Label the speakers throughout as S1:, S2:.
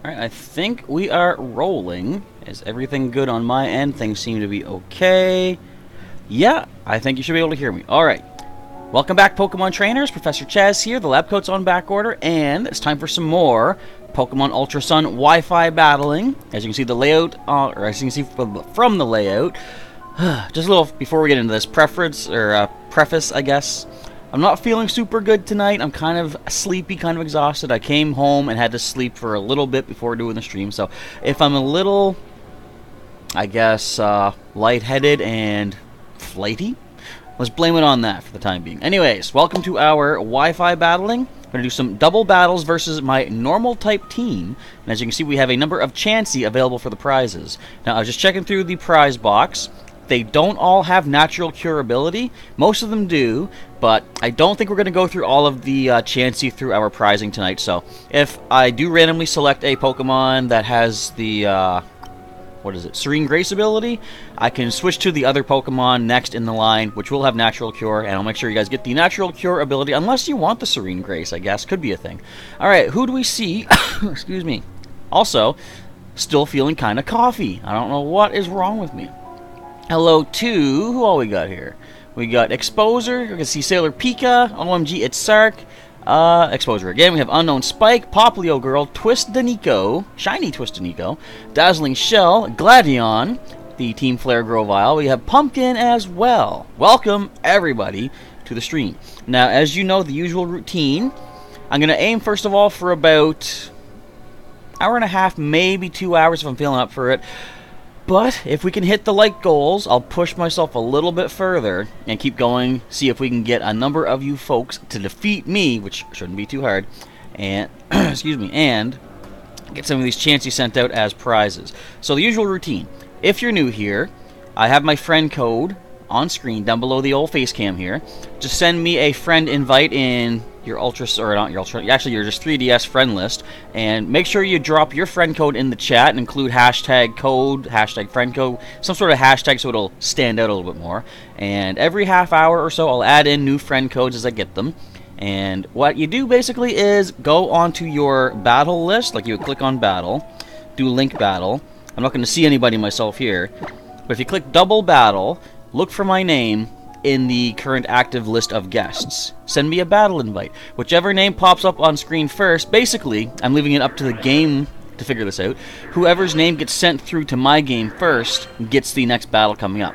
S1: Alright, I think we are rolling. Is everything good on my end? Things seem to be okay. Yeah, I think you should be able to hear me. Alright. Welcome back, Pokemon trainers. Professor Chaz here. The lab coat's on back order, and it's time for some more Pokemon Ultra Sun Wi-Fi battling. As you can see the layout, or as you can see from the layout, just a little before we get into this, preface, I guess. I'm not feeling super good tonight. I'm kind of sleepy, kind of exhausted. I came home and had to sleep for a little bit before doing the stream. So if I'm a little, I guess, lightheaded and flighty, let's blame it on that for the time being. Anyways, welcome to our Wi-Fi battling. We're going to do some double battles versus my normal type team. And as you can see, we have a number of Chansey available for the prizes. Now, I was just checking through the prize box. They don't all have natural cure ability. Most of them do, but I don't think we're going to go through all of the Chansey through our prizing tonight. So if I do randomly select a Pokemon that has the, Serene Grace ability, I can switch to the other Pokemon next in the line, which will have natural cure, and I'll make sure you guys get the natural cure ability, unless you want the Serene Grace, I guess. Could be a thing. Alright, who do we see? Excuse me. Also, still feeling kind of coffee. I don't know what is wrong with me. Hello to, who all we got here? We got Exposer, you can see Sailor Pika, OMG, it's Sark, Exposer again, we have Unknown Spike, Poplio Girl, Twist Danico, Shiny Twist Danico, Dazzling Shell, Gladion, the Team Flare Grovyle, we have Pumpkin as well. Welcome, everybody, to the stream. Now, as you know, the usual routine, I'm going to aim, first of all, for about hour and a half, maybe 2 hours if I'm feeling up for it. But if we can hit the like goals, I'll push myself a little bit further and keep going, see if we can get a number of you folks to defeat me, which shouldn't be too hard, and excuse me, and get some of these Chansey sent out as prizes. So the usual routine. If you're new here, I have my friend code on screen down below the old face cam here. Just send me a friend invite in your Ultra, or not your Ultra, actually your just 3DS friend list, and make sure you drop your friend code in the chat and include hashtag code, hashtag friend code, some sort of hashtag so it'll stand out a little bit more. And every half hour or so I'll add in new friend codes as I get them. And what you do basically is go onto your battle list, like you would click on battle, do link battle. I'm not going to see anybody myself here, but if you click double battle, look for my name in the current active list of guests. Send me a battle invite. Whichever name pops up on screen first, basically, I'm leaving it up to the game to figure this out. Whoever's name gets sent through to my game first gets the next battle coming up.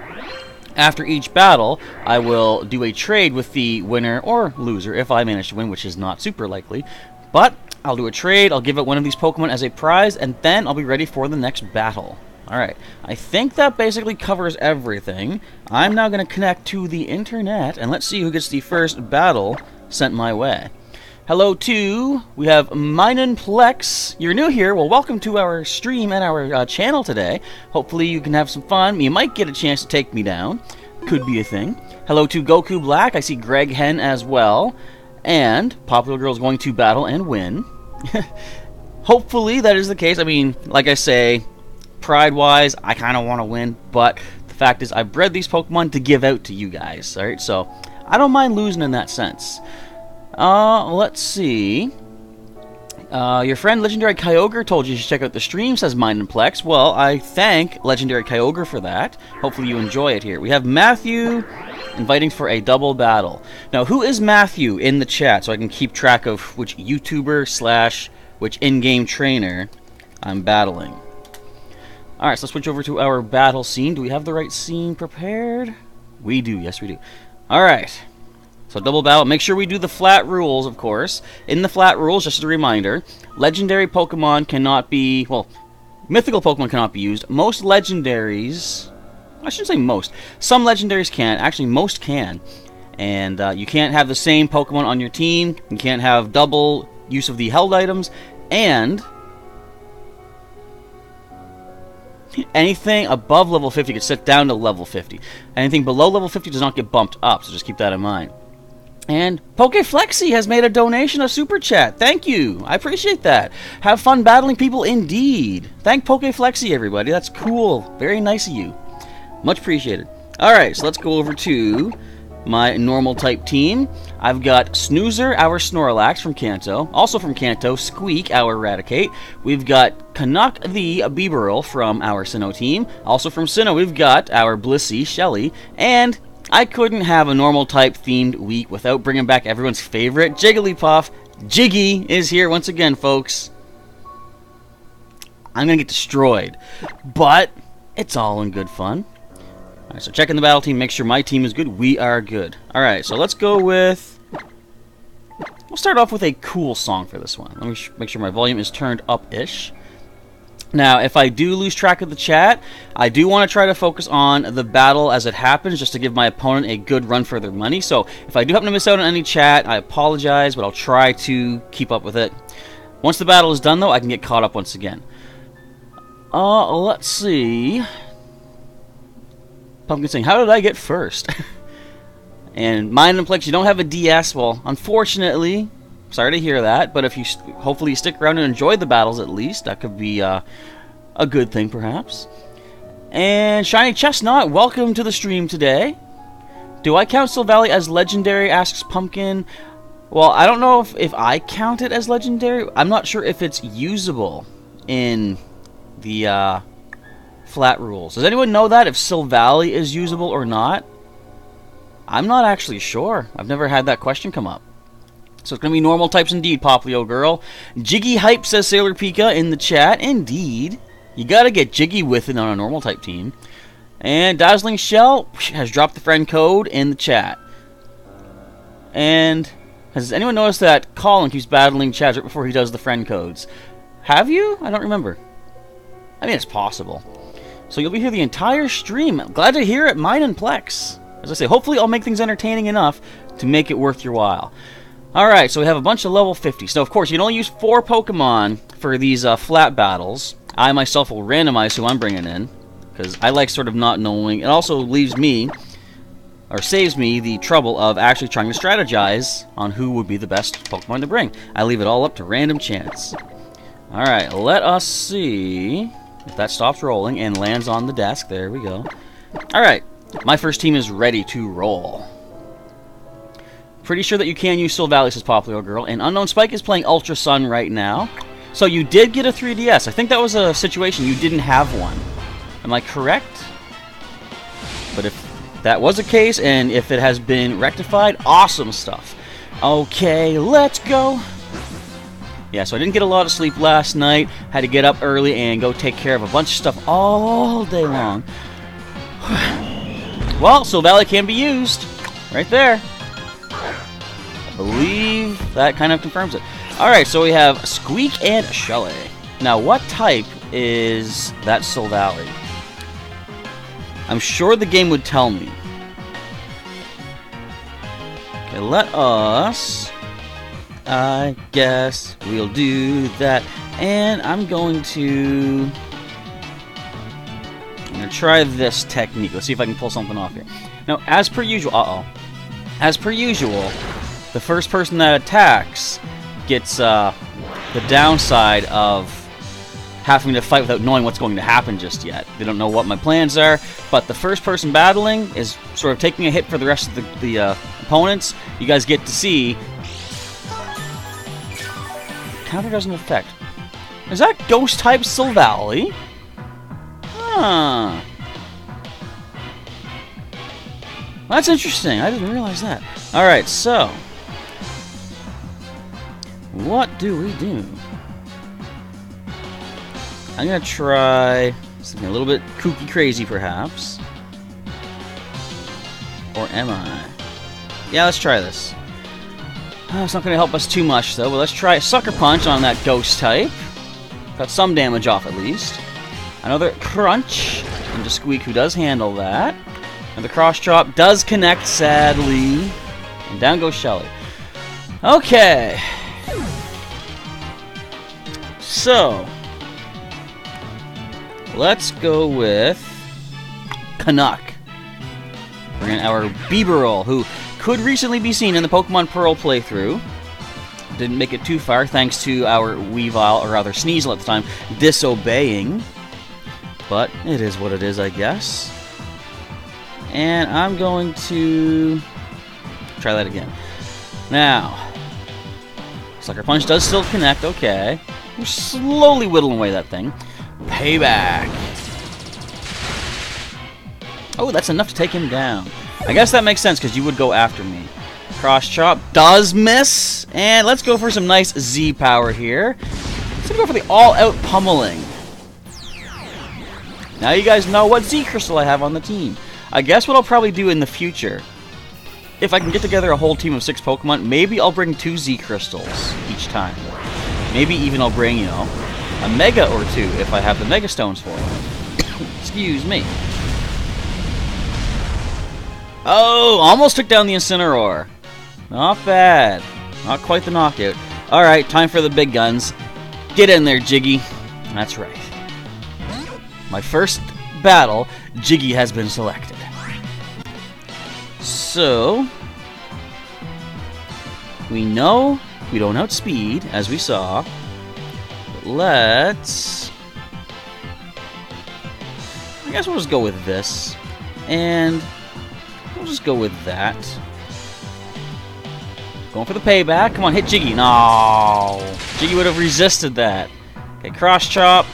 S1: After each battle, I will do a trade with the winner or loser if I manage to win, which is not super likely. But I'll do a trade, I'll give out one of these Pokemon as a prize, and then I'll be ready for the next battle. Alright, I think that basically covers everything. I'm now going to connect to the internet, and let's see who gets the first battle sent my way. Hello to, we have Minenplex. You're new here, well welcome to our stream and our channel today. Hopefully you can have some fun. You might get a chance to take me down. Could be a thing. Hello to Goku Black, I see Greg Hen as well. And Popular Girl is going to battle and win. Hopefully that is the case. I mean, like I say, pride-wise, I kind of want to win, but the fact is I bred these Pokemon to give out to you guys, alright? So, I don't mind losing in that sense. Let's see. Your friend Legendary Kyogre told you to check out the stream, says Minenplex. Well, I thank Legendary Kyogre for that. Hopefully you enjoy it here. We have Matthew inviting for a double battle. Now, who is Matthew in the chat so I can keep track of which YouTuber / which in-game trainer I'm battling? Alright, so let's switch over to our battle scene. Do we have the right scene prepared? We do, yes we do. Alright, so double battle. Make sure we do the flat rules, of course. In the flat rules, just as a reminder, legendary Pokemon cannot be, well, mythical Pokemon cannot be used. Most legendaries, I shouldn't say most, some legendaries can, actually most can. And you can't have the same Pokemon on your team, you can't have double use of the held items, and anything above level 50 gets set down to level 50. Anything below level 50 does not get bumped up, so just keep that in mind. And Pokeflexi has made a donation, a super chat. Thank you. I appreciate that. Have fun battling people indeed. Thank Pokeflexi, everybody. That's cool. Very nice of you. Much appreciated. Alright, so let's go over to my normal type team. I've got Snoozer, our Snorlax from Kanto. Also from Kanto, Squeak, our Eradicate. We've got Canuck the Bibarel from our Sinnoh team. Also from Sinnoh, we've got our Blissey, Shelly. And I couldn't have a normal type themed week without bringing back everyone's favorite Jigglypuff. Jiggy is here once again, folks. I'm going to get destroyed, but it's all in good fun. Alright, so checking the battle team, make sure my team is good. We are good. Alright, so let's go with... We'll start off with a cool song for this one. Let me make sure my volume is turned up-ish. Now, if I do lose track of the chat, I do want to try to focus on the battle as it happens, just to give my opponent a good run for their money. So, if I do happen to miss out on any chat, I apologize, but I'll try to keep up with it. Once the battle is done, though, I can get caught up once again. Let's see. Pumpkin saying, how did I get first? And Mind and Plex, you don't have a DS. Well, unfortunately, sorry to hear that. But if you hopefully you stick around and enjoy the battles at least, that could be a good thing, perhaps. And Shiny Chestnut, welcome to the stream today. Do I count Silvally as legendary? Asks Pumpkin. Well, I don't know if I count it as legendary. I'm not sure if it's usable in the flat rules. Does anyone know that, if Silvally is usable or not? I'm not actually sure. I've never had that question come up. So it's going to be normal types indeed, Poplio Girl. Jiggy Hype, says Sailor Pika in the chat. Indeed. You got to get jiggy with it on a normal type team. And Dazzling Shell has dropped the friend code in the chat. And has anyone noticed that Colin keeps battling Chaz right before he does the friend codes? Have you? I don't remember. I mean, it's possible. So you'll be here the entire stream. Glad to hear it, Mine and Plex. As I say, hopefully I'll make things entertaining enough to make it worth your while. Alright, so we have a bunch of level 50s. Now, of course, you can only use 4 Pokemon for these flat battles. I myself will randomize who I'm bringing in, because I like sort of not knowing. It also leaves me, or saves me, the trouble of actually trying to strategize on who would be the best Pokemon to bring. I leave it all up to random chance. Alright, let us see if that stops rolling and lands on the desk. There we go. Alright, my first team is ready to roll. Pretty sure that you can use Silvally, says Poplio Girl. And Unknown Spike is playing Ultra Sun right now. So you did get a 3DS. I think that was a situation you didn't have one. Am I correct? But if that was the case, and if it has been rectified, awesome stuff. Okay, let's go. Yeah, so I didn't get a lot of sleep last night. Had to get up early and go take care of a bunch of stuff all day long. Well, Silvally can be used. Right there. I believe that kind of confirms it. Alright, so we have Squeak and Shelly. Now, what type is that Silvally? I'm sure the game would tell me. Okay, let us... I guess we'll do that. And I'm going to try this technique. Let's see if I can pull something off here. Now, as per usual... As per usual, the first person that attacks gets the downside of having to fight without knowing what's going to happen just yet. They don't know what my plans are, but the first person battling is sort of taking a hit for the rest of the opponents. You guys get to see... Counter doesn't affect. Is that Ghost-type Silvally? Huh. That's interesting. I didn't realize that. Alright, so... what do we do? I'm going to try something a little bit kooky crazy, perhaps. Or am I? Yeah, let's try this. It's not going to help us too much, though, but let's try Sucker Punch on that Ghost type. Got some damage off, at least. Another Crunch into Squeak, who does handle that. And the Cross Chop does connect, sadly. And down goes Shelly. Okay. So, let's go with Canuck. We're in our Bibarel, who could recently be seen in the Pokemon Pearl playthrough. Didn't make it too far, thanks to our Weavile, or rather Sneasel at the time, disobeying. But it is what it is, I guess. And I'm going to try that again. Now, Sucker Punch does still connect, okay. We're slowly whittling away that thing. Payback. Oh, that's enough to take him down. I guess that makes sense, because you would go after me. Cross Chop does miss. And let's go for some nice Z power here. Let's go for the all-out pummeling. Now you guys know what Z Crystal I have on the team. I guess what I'll probably do in the future, if I can get together a whole team of 6 Pokemon, maybe I'll bring 2 Z Crystals each time. Maybe even I'll bring, you know, a Mega or 2 if I have the Mega Stones for it. Excuse me. Oh, almost took down the Incineroar. Not bad. Not quite the knockout. Alright, time for the big guns. Get in there, Jiggy. That's right. My first battle, Jiggy has been selected. So, we know we don't outspeed, as we saw. But let's... I guess we'll just go with this. And we'll just go with that. Going for the payback. Come on, hit Jiggy. No! Jiggy would have resisted that. Okay, Cross Chop.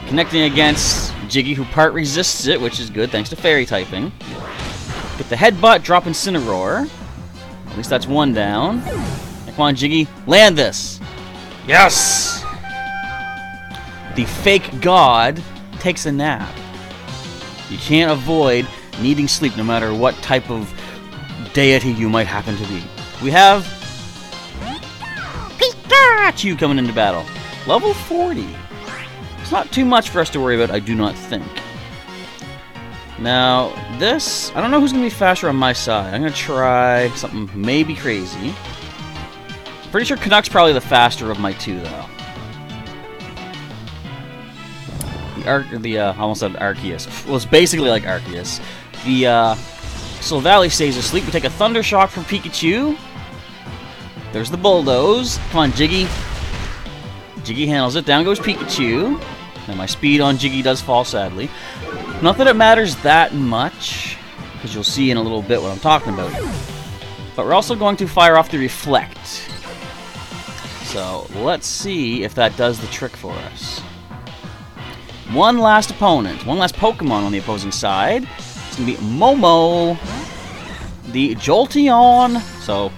S1: Connecting against Jiggy, who part resists it, which is good, thanks to Fairy typing. Get the headbutt, drop Incineroar. At least that's one down. Come on, Jiggy. Land this. Yes! The fake god takes a nap. You can't avoid needing sleep no matter what type of deity you might happen to be. We have Pikachu coming into battle. Level 40. It's not too much for us to worry about, I do not think. Now, this, I don't know who's going to be faster on my side. I'm going to try something maybe crazy. Pretty sure Canuck's probably the faster of my 2, though. I almost said Arceus. Well, it's basically like Arceus. The Silvally stays asleep. We take a Thunder Shock from Pikachu. There's the Bulldoze. Come on, Jiggy. Jiggy handles it. Down goes Pikachu. And my speed on Jiggy does fall, sadly. Not that it matters that much, because you'll see in a little bit what I'm talking about. But we're also going to fire off the Reflect. So, let's see if that does the trick for us. One last opponent. One last Pokemon on the opposing side. It's going to be Momo. The Jolteon. So,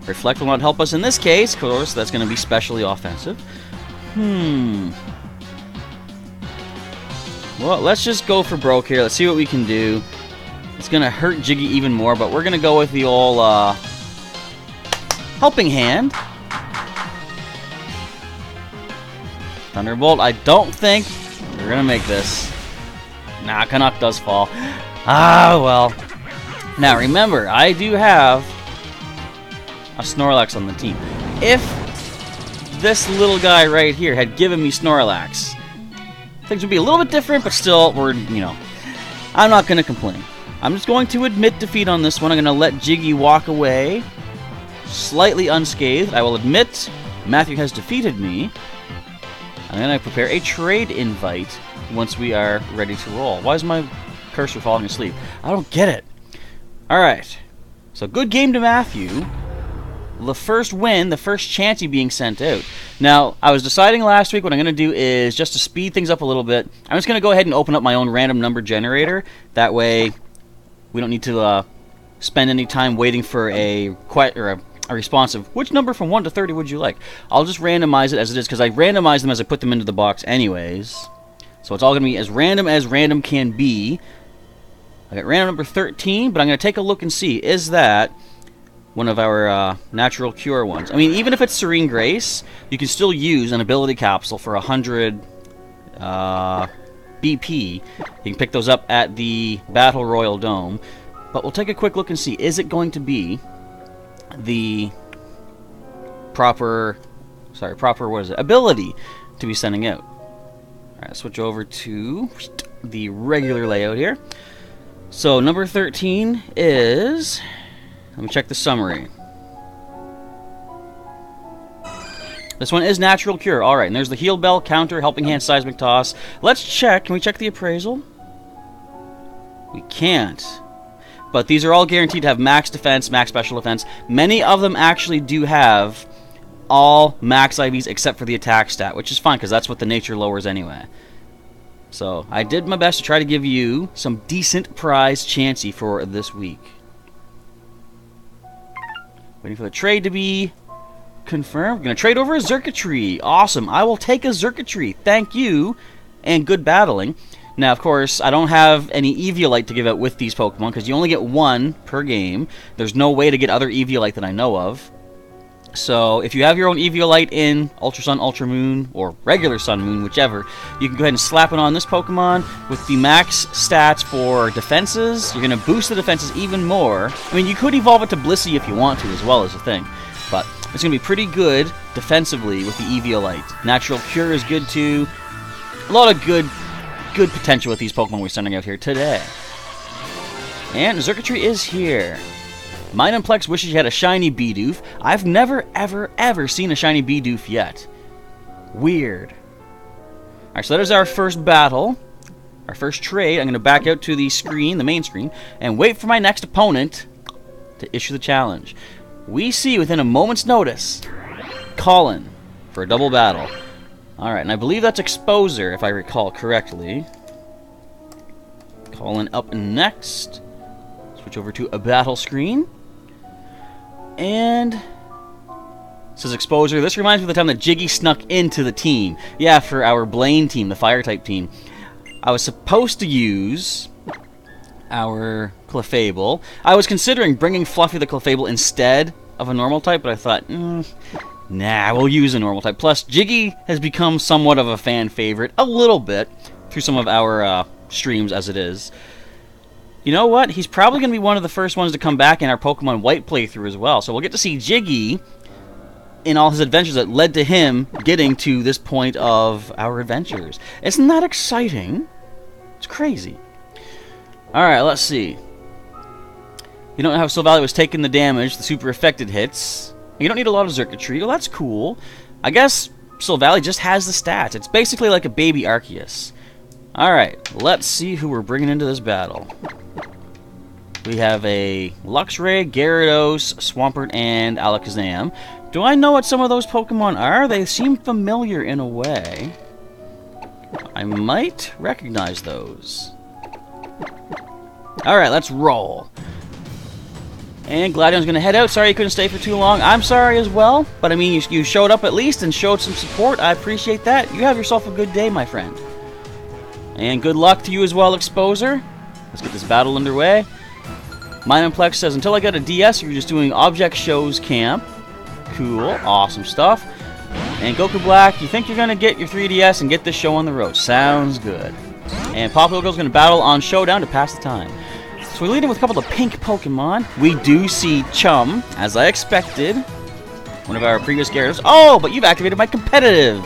S1: Reflect will not help us in this case. Of course, that's going to be specially offensive. Well, let's just go for broke here. Let's see what we can do. It's going to hurt Jiggy even more, but we're going to go with the old Helping Hand. Thunderbolt, I don't think we're going to make this. Nah, Canuck does fall. Ah, well. Now, remember, I do have a Snorlax on the team. If this little guy right here had given me Snorlax, things would be a little bit different, but still, I'm not going to complain. I'm just going to admit defeat on this one. I'm going to let Jiggy walk away slightly unscathed. I will admit Matthew has defeated me. And then I prepare a trade invite once we are ready to roll. Why is my cursor falling asleep? I don't get it. Alright. So good game to Matthew. The first win, the first Chansey being sent out. Now, I was deciding last week what I'm going to do is, just to speed things up a little bit, I'm just going to go ahead and open up my own random number generator. That way, we don't need to spend any time waiting for a response of, which number from 1 to 30 would you like? I'll just randomize it as it is, because I randomize them as I put them into the box anyways. So it's all going to be as random can be. I got random number 13, but I'm going to take a look and see, is that one of our natural cure ones? I mean, even if it's Serene Grace, you can still use an ability capsule for 100 BP. You can pick those up at the Battle Royal Dome. But we'll take a quick look and see, is it going to be the proper ability to be sending out? Alright, switch over to the regular layout here. So, number 13 is... Let me check the summary. This one is Natural Cure. Alright, and there's the Heal Bell, Counter, Helping Hand, Seismic Toss. Let's check. Can we check the appraisal? We can't. but these are all guaranteed to have max defense, max special defense. Many of them actually do have all max IVs except for the attack stat, which is fine because that's what the nature lowers anyway. So I did my best to try to give you some decent prize chancey for this week. Waiting for the trade to be confirmed. Going to trade over a Xurkitree. Awesome. I will take a Xurkitree. Thank you. And good battling. Now, of course, I don't have any Eviolite to give out with these Pokemon because you only get one per game. There's no way to get other Eviolite that I know of. So, if you have your own Eviolite in Ultra Sun, Ultra Moon, or regular Sun, Moon, whichever, you can go ahead and slap it on this Pokemon with the max stats for defenses. You're going to boost the defenses even more. I mean, you could evolve it to Blissey if you want to as well as a thing. But it's going to be pretty good defensively with the Eviolite. Natural Cure is good too. A lot of good potential with these Pokemon we're sending out here today. And Xurkitree is here. Mineplex wishes you had a shiny Bidoof. I've never, ever seen a shiny Bidoof yet. Weird. Alright, so that is our first battle. Our first trade. I'm going to back out to the screen, the main screen, and wait for my next opponent to issue the challenge. We see within a moment's notice Colin for a double battle. Alright, and I believe that's Exposer, if I recall correctly. Colin up next. Switch over to a battle screen. And it says Exposer. This reminds me of the time that Jiggy snuck into the team. Yeah, for our Blaine team, the Fire-type team. I was supposed to use our Clefable. I was considering bringing Fluffy the Clefable instead of a normal type, but I thought, nah, we'll use a normal type. Plus, Jiggy has become somewhat of a fan favorite, a little bit, through some of our streams as it is. You know what? He's probably going to be one of the first ones to come back in our Pokemon White playthrough as well. So we'll get to see Jiggy in all his adventures that led to him getting to this point of our adventures. Isn't that exciting? It's crazy. Alright, let's see. You don't know how Silvally was taking the damage, the super affected hits. You don't need a lot of Xurkitree. Well, that's cool. I guess Silvally just has the stats. It's basically like a baby Arceus. Alright, let's see who we're bringing into this battle. We have a Luxray, Gyarados, Swampert, and Alakazam. Do I know what some of those Pokemon are? They seem familiar in a way. I might recognize those. Alright, let's roll. And Gladion's going to head out. Sorry you couldn't stay for too long. I'm sorry as well. But I mean, you showed up at least and showed some support. I appreciate that. You have yourself a good day, my friend. And good luck to you as well, Exposer. Let's get this battle underway. Mineplex says, until I get a DS, you're just doing Object Shows Camp. Cool. Awesome stuff. And Goku Black, you think you're going to get your 3DS and get this show on the road. Sounds good. And Popular Girl's going to battle on Showdown to pass the time. So we're leading with a couple of pink Pokemon. We do see Chum, as I expected. One of our previous Gyarados. Oh, but you've activated my competitive.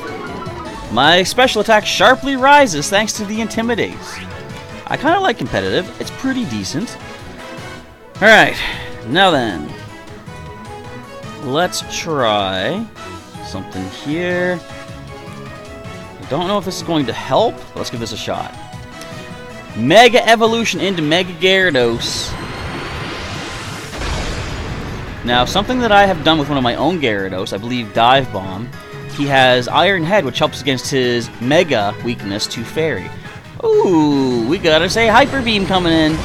S1: My special attack sharply rises thanks to the Intimidate. I kind of like competitive. It's pretty decent. Alright, now then. Let's try something here. I don't know if this is going to help, but let's give this a shot. Mega Evolution into Mega Gyarados. Now, something that I have done with one of my own Gyarados, I believe Dive Bomb, he has Iron Head, which helps against his Mega weakness to Fairy. Ooh, we gotta say Hyper Beam coming in.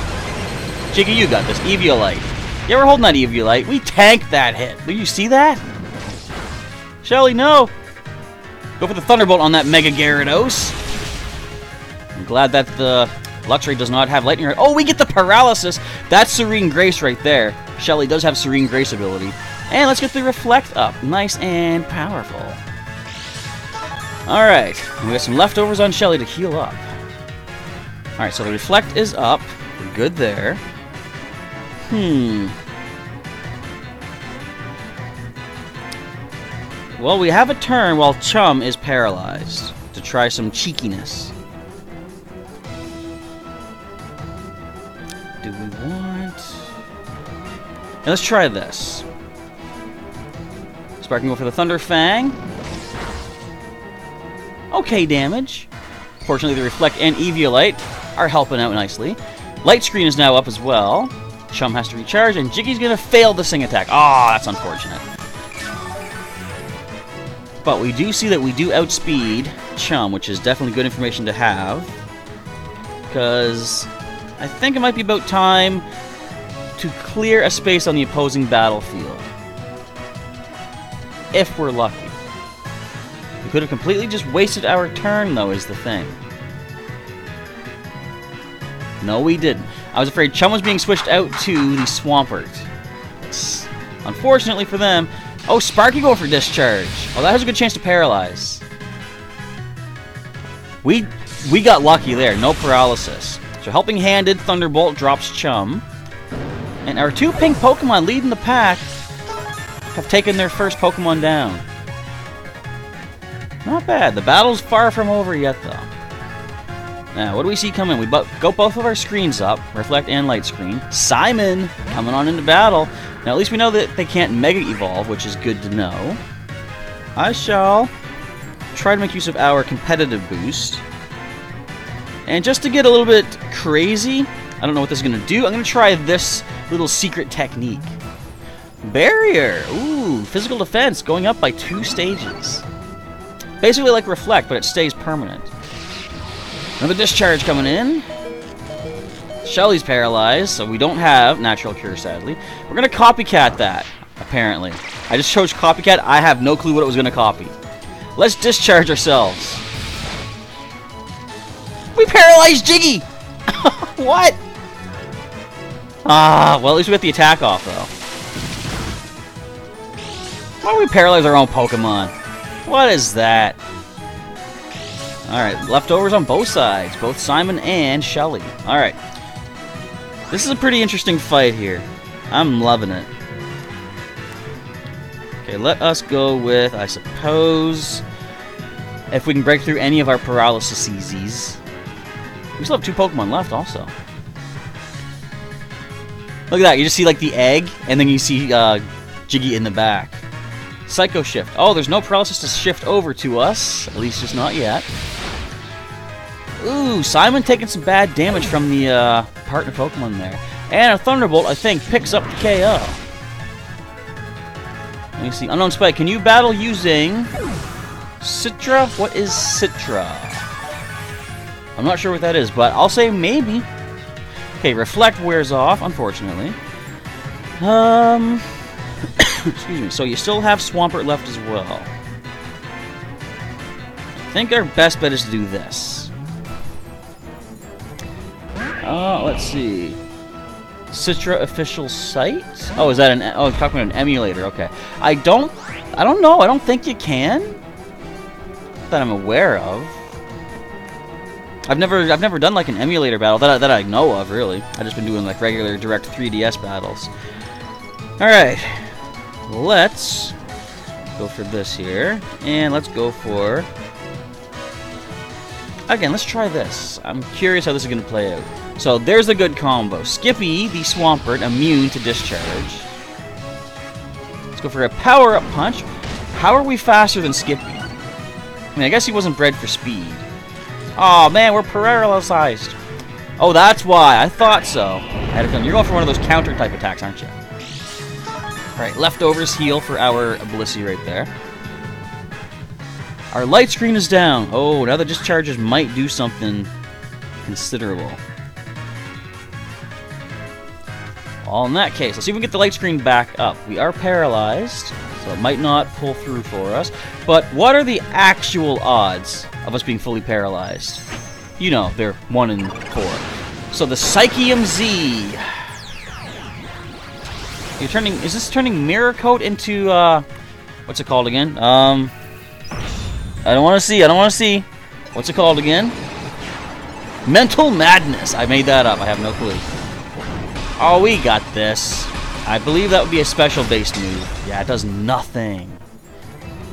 S1: Jiggy, you got this. Eviolite. Yeah, we're holding that Eviolite. We tanked that hit. Did you see that? Shelly, no. Go for the Thunderbolt on that Mega Gyarados. I'm glad that the Luxray does not have Lightning Rod. Oh, we get the Paralysis. That's Serene Grace right there. Shelly does have Serene Grace ability. And let's get the Reflect up. Nice and powerful. Alright. We got some leftovers on Shelly to heal up. Alright, so the Reflect is up. We're good there. Well, we have a turn while Chum is paralyzed to try some cheekiness. Do we want... Now let's try this. Sparking go for the Thunder Fang. Okay damage. Fortunately, the Reflect and Eviolite are helping out nicely. Light Screen is now up as well. Chum has to recharge, and Jiggy's gonna fail the Sing attack. Ah, that's unfortunate. But we do see that we do outspeed Chum, which is definitely good information to have. Because I think it might be about time to clear a space on the opposing battlefield. If we're lucky. We could have completely just wasted our turn, though, is the thing. No, we didn't. I was afraid Chum was being switched out to the Swampert. Unfortunately for them... Oh, Sparky going for discharge. Oh, that has a good chance to paralyze. We got lucky there. No paralysis. So Helping Handed Thunderbolt drops Chum. And our 2 pink Pokemon leading the pack have taken their first Pokemon down. Not bad. The battle's far from over yet, though. Now, what do we see coming? We go both of our screens up, Reflect and Light Screen. Simon coming on into battle. Now, at least we know that they can't Mega Evolve, which is good to know. I shall try to make use of our competitive boost. And just to get a little bit crazy, I don't know what this is going to do. I'm going to try this little secret technique. Barrier! Ooh, physical defense going up by 2 stages. Basically like Reflect, but it stays permanent. Another discharge coming in. Shelly's paralyzed, so we don't have Natural Cure, sadly. We're going to copycat that, apparently. I just chose copycat. I have no clue what it was going to copy. Let's discharge ourselves. We paralyzed Jiggy! What? Ah, well, at least we got the attack off, though. Why don't we paralyze our own Pokemon? What is that? Alright, leftovers on both sides. Both Simon and Shelly. Alright. This is a pretty interesting fight here. I'm loving it. Okay, let us go with, I suppose, if we can break through any of our paralysis EZs. We still have 2 Pokemon left, also. Look at that, you just see, like, the egg, and then you see Jiggy in the back. Psycho Shift. Oh, there's no paralysis to shift over to us. At least just not yet. Ooh, Simon taking some bad damage from the partner Pokemon there. And a Thunderbolt, I think, picks up the KO. Let me see. Unknown Spike, can you battle using Citra? What is Citra? I'm not sure what that is, but I'll say maybe. Okay, Reflect wears off, unfortunately. Excuse me. So you still have Swampert left as well. I think our best bet is to do this. Let's see. Citra official site? Oh, is that an... Oh, talking about an emulator. Okay. I don't know. I don't think you can. That I'm aware of. I've never done like an emulator battle that I know of, really. I've just been doing like regular direct 3DS battles. Alright. Let's go for this here. And let's go for... Again, let's try this. I'm curious how this is going to play out. So, there's a good combo. Skippy, the Swampert, immune to discharge. Let's go for a power-up punch. How are we faster than Skippy? I mean, I guess he wasn't bred for speed. Oh man, we're paralyzed. Oh, that's why. I thought so. You're going for one of those counter-type attacks, aren't you? Alright, leftovers heal for our Blissey right there. Our light screen is down. Oh, now the discharges might do something considerable. Well, in that case, let's see if we can get the light screen back up. We are paralyzed, so it might not pull through for us. But what are the actual odds of us being fully paralyzed? You know, they're 1 in 4. So the Psychium Z. You're turning... Is this turning Mirror Coat into, what's it called again? I don't want to see. I don't want to see. What's it called again? Mental Madness. I made that up. I have no clue. Oh, we got this. I believe that would be a special-based move. Yeah, it does nothing.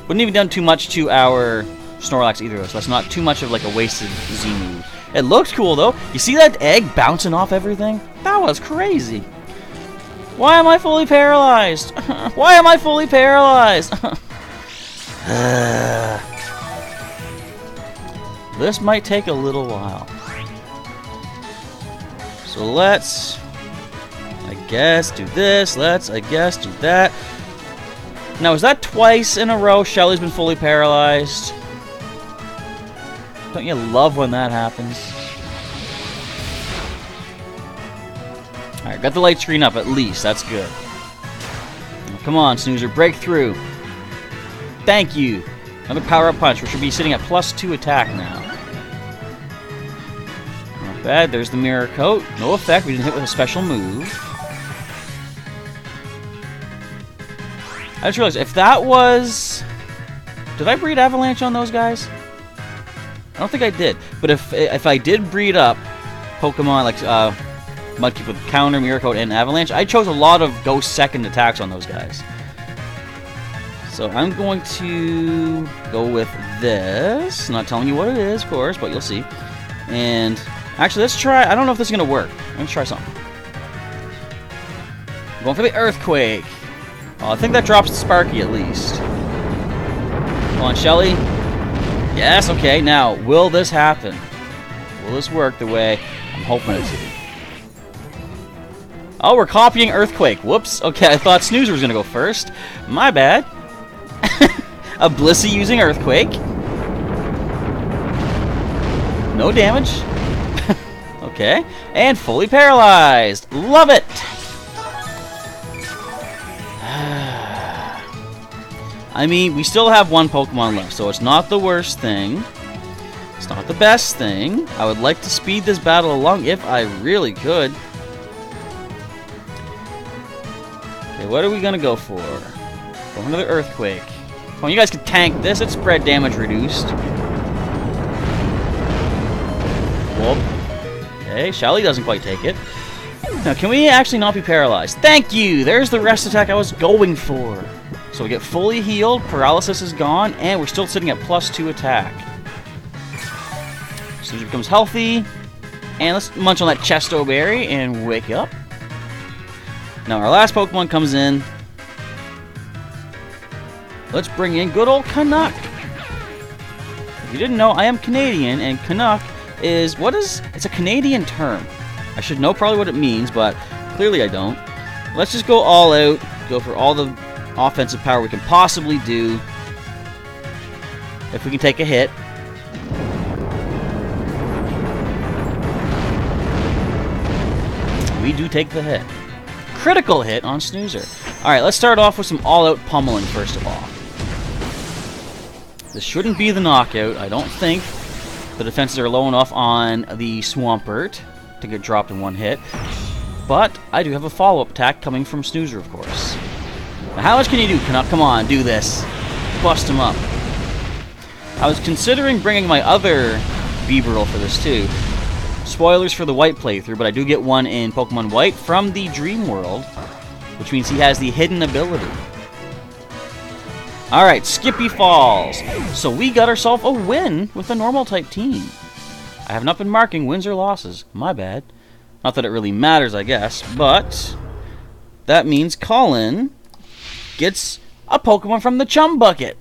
S1: Wouldn't even done too much to our Snorlax either of us. That's not too much of like a wasted Z move. It looks cool, though. You see that egg bouncing off everything? That was crazy. Why am I fully paralyzed? Why am I fully paralyzed? This might take a little while. So let's I guess do this. Let's, I guess, do that. Now, is that twice in a row Shelly's been fully paralyzed? Don't you love when that happens? Alright, got the light screen up at least. That's good. Come on, Snoozer. Break through. Thank you. Another power-up punch. We should be sitting at +2 attack now. Not bad. There's the mirror coat. No effect. We didn't hit with a special move. I just realized, if that was... Did I breed Avalanche on those guys? I don't think I did. But if I did breed up Pokemon like Mudkip with Counter, Mirror Coat, and Avalanche, I chose a lot of Ghost second attacks on those guys. So I'm going to go with this. Not telling you what it is, of course, but you'll see. And actually, let's try... I don't know if this is going to work. I'm going to try something. I'm going for the Earthquake. I think that drops the Sparky at least. Come on, Shelly. Yes, okay. Now, will this happen? Will this work the way I'm hoping it to? Oh, we're copying Earthquake. Whoops. Okay, I thought Snoozer was going to go first. My bad. A Blissey using Earthquake. No damage. Okay. And fully paralyzed. Love it. I mean, we still have one Pokemon left, so it's not the worst thing. It's not the best thing. I would like to speed this battle along if I really could. Okay, what are we going to go for? Go for another Earthquake. Come on, you guys can tank this. It's spread damage reduced. Whoop. Okay, Shelly doesn't quite take it. Now, can we actually not be paralyzed? Thank you! There's the rest attack I was going for. So we get fully healed, paralysis is gone, and we're still sitting at +2 attack. So he becomes healthy. And let's munch on that Chesto Berry and wake up. Now our last Pokemon comes in. Let's bring in good old Canuck. If you didn't know, I am Canadian, and Canuck is... It's a Canadian term. I should know probably what it means, but clearly I don't. Let's just go all out. Go for all the offensive power we can possibly do. If we can take a hit. We do take the hit. Critical hit on Snoozer. Alright, let's start off with some all-out pummeling first of all. This shouldn't be the knockout, I don't think. The defenses are low enough on the Swampert to get dropped in one hit. But I do have a follow-up attack coming from Snoozer, of course. Now, how much can you do, Canuck? Come on, do this. Bust him up. I was considering bringing my other Beeberl for this, too. Spoilers for the White playthrough, but I do get one in Pokemon White from the Dream World, which means he has the hidden ability. Alright, Skippy Falls. So we got ourselves a win with a normal-type team. I have not been marking wins or losses. My bad. Not that it really matters, I guess, but that means Colin gets a Pokemon from the Chum Bucket.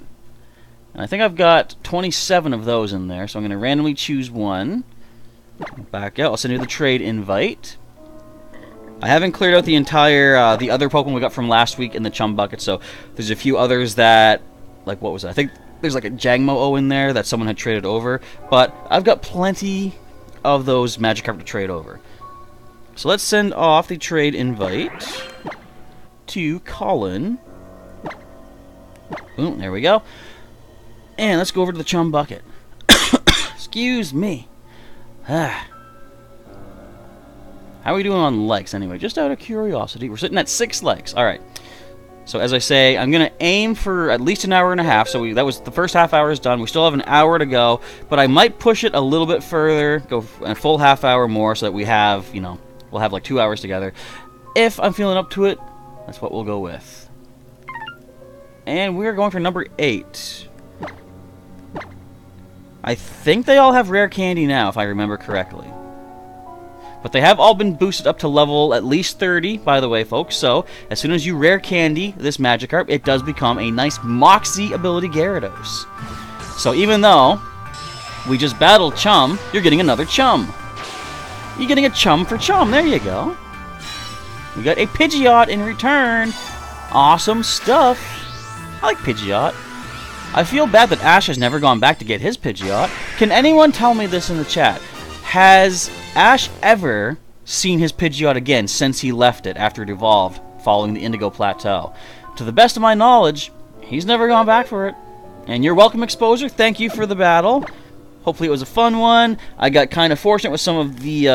S1: And I think I've got 27 of those in there, so I'm going to randomly choose one. Back out. I'll send you the trade invite. I haven't cleared out the entire, the other Pokemon we got from last week in the Chum Bucket, so there's a few others that, like, what was it? I think there's like a Jangmo-O in there that someone had traded over, but I've got plenty of those Magikarp to trade over. So let's send off the trade invite to Colin. Boom, there we go. And let's go over to the Chum Bucket. Excuse me. How are we doing on likes anyway? Just out of curiosity. We're sitting at 6 likes. Alright. So as I say, I'm going to aim for at least an hour and a half. So that was the first half hour is done. We still have an hour to go. But I might push it a little bit further. Go a full half hour more so that we have, you know, we'll have like 2 hours together. If I'm feeling up to it, that's what we'll go with. And we're going for number 8. I think they all have rare candy now, if I remember correctly. But they have all been boosted up to level at least 30, by the way, folks. So, as soon as you rare candy this Magikarp, it does become a nice Moxie ability Gyarados. So, even though we just battled Chum, you're getting another Chum. You're getting a Chum for Chum. There you go. We got a Pidgeot in return. Awesome stuff. I like Pidgeot. I feel bad that Ash has never gone back to get his Pidgeot. Can anyone tell me this in the chat? Has Ash ever seen his Pidgeot again since he left it after it evolved following the Indigo Plateau? To the best of my knowledge, he's never gone back for it. And you're welcome, Exposure. Thank you for the battle. Hopefully it was a fun one. I got kind of fortunate with some of the,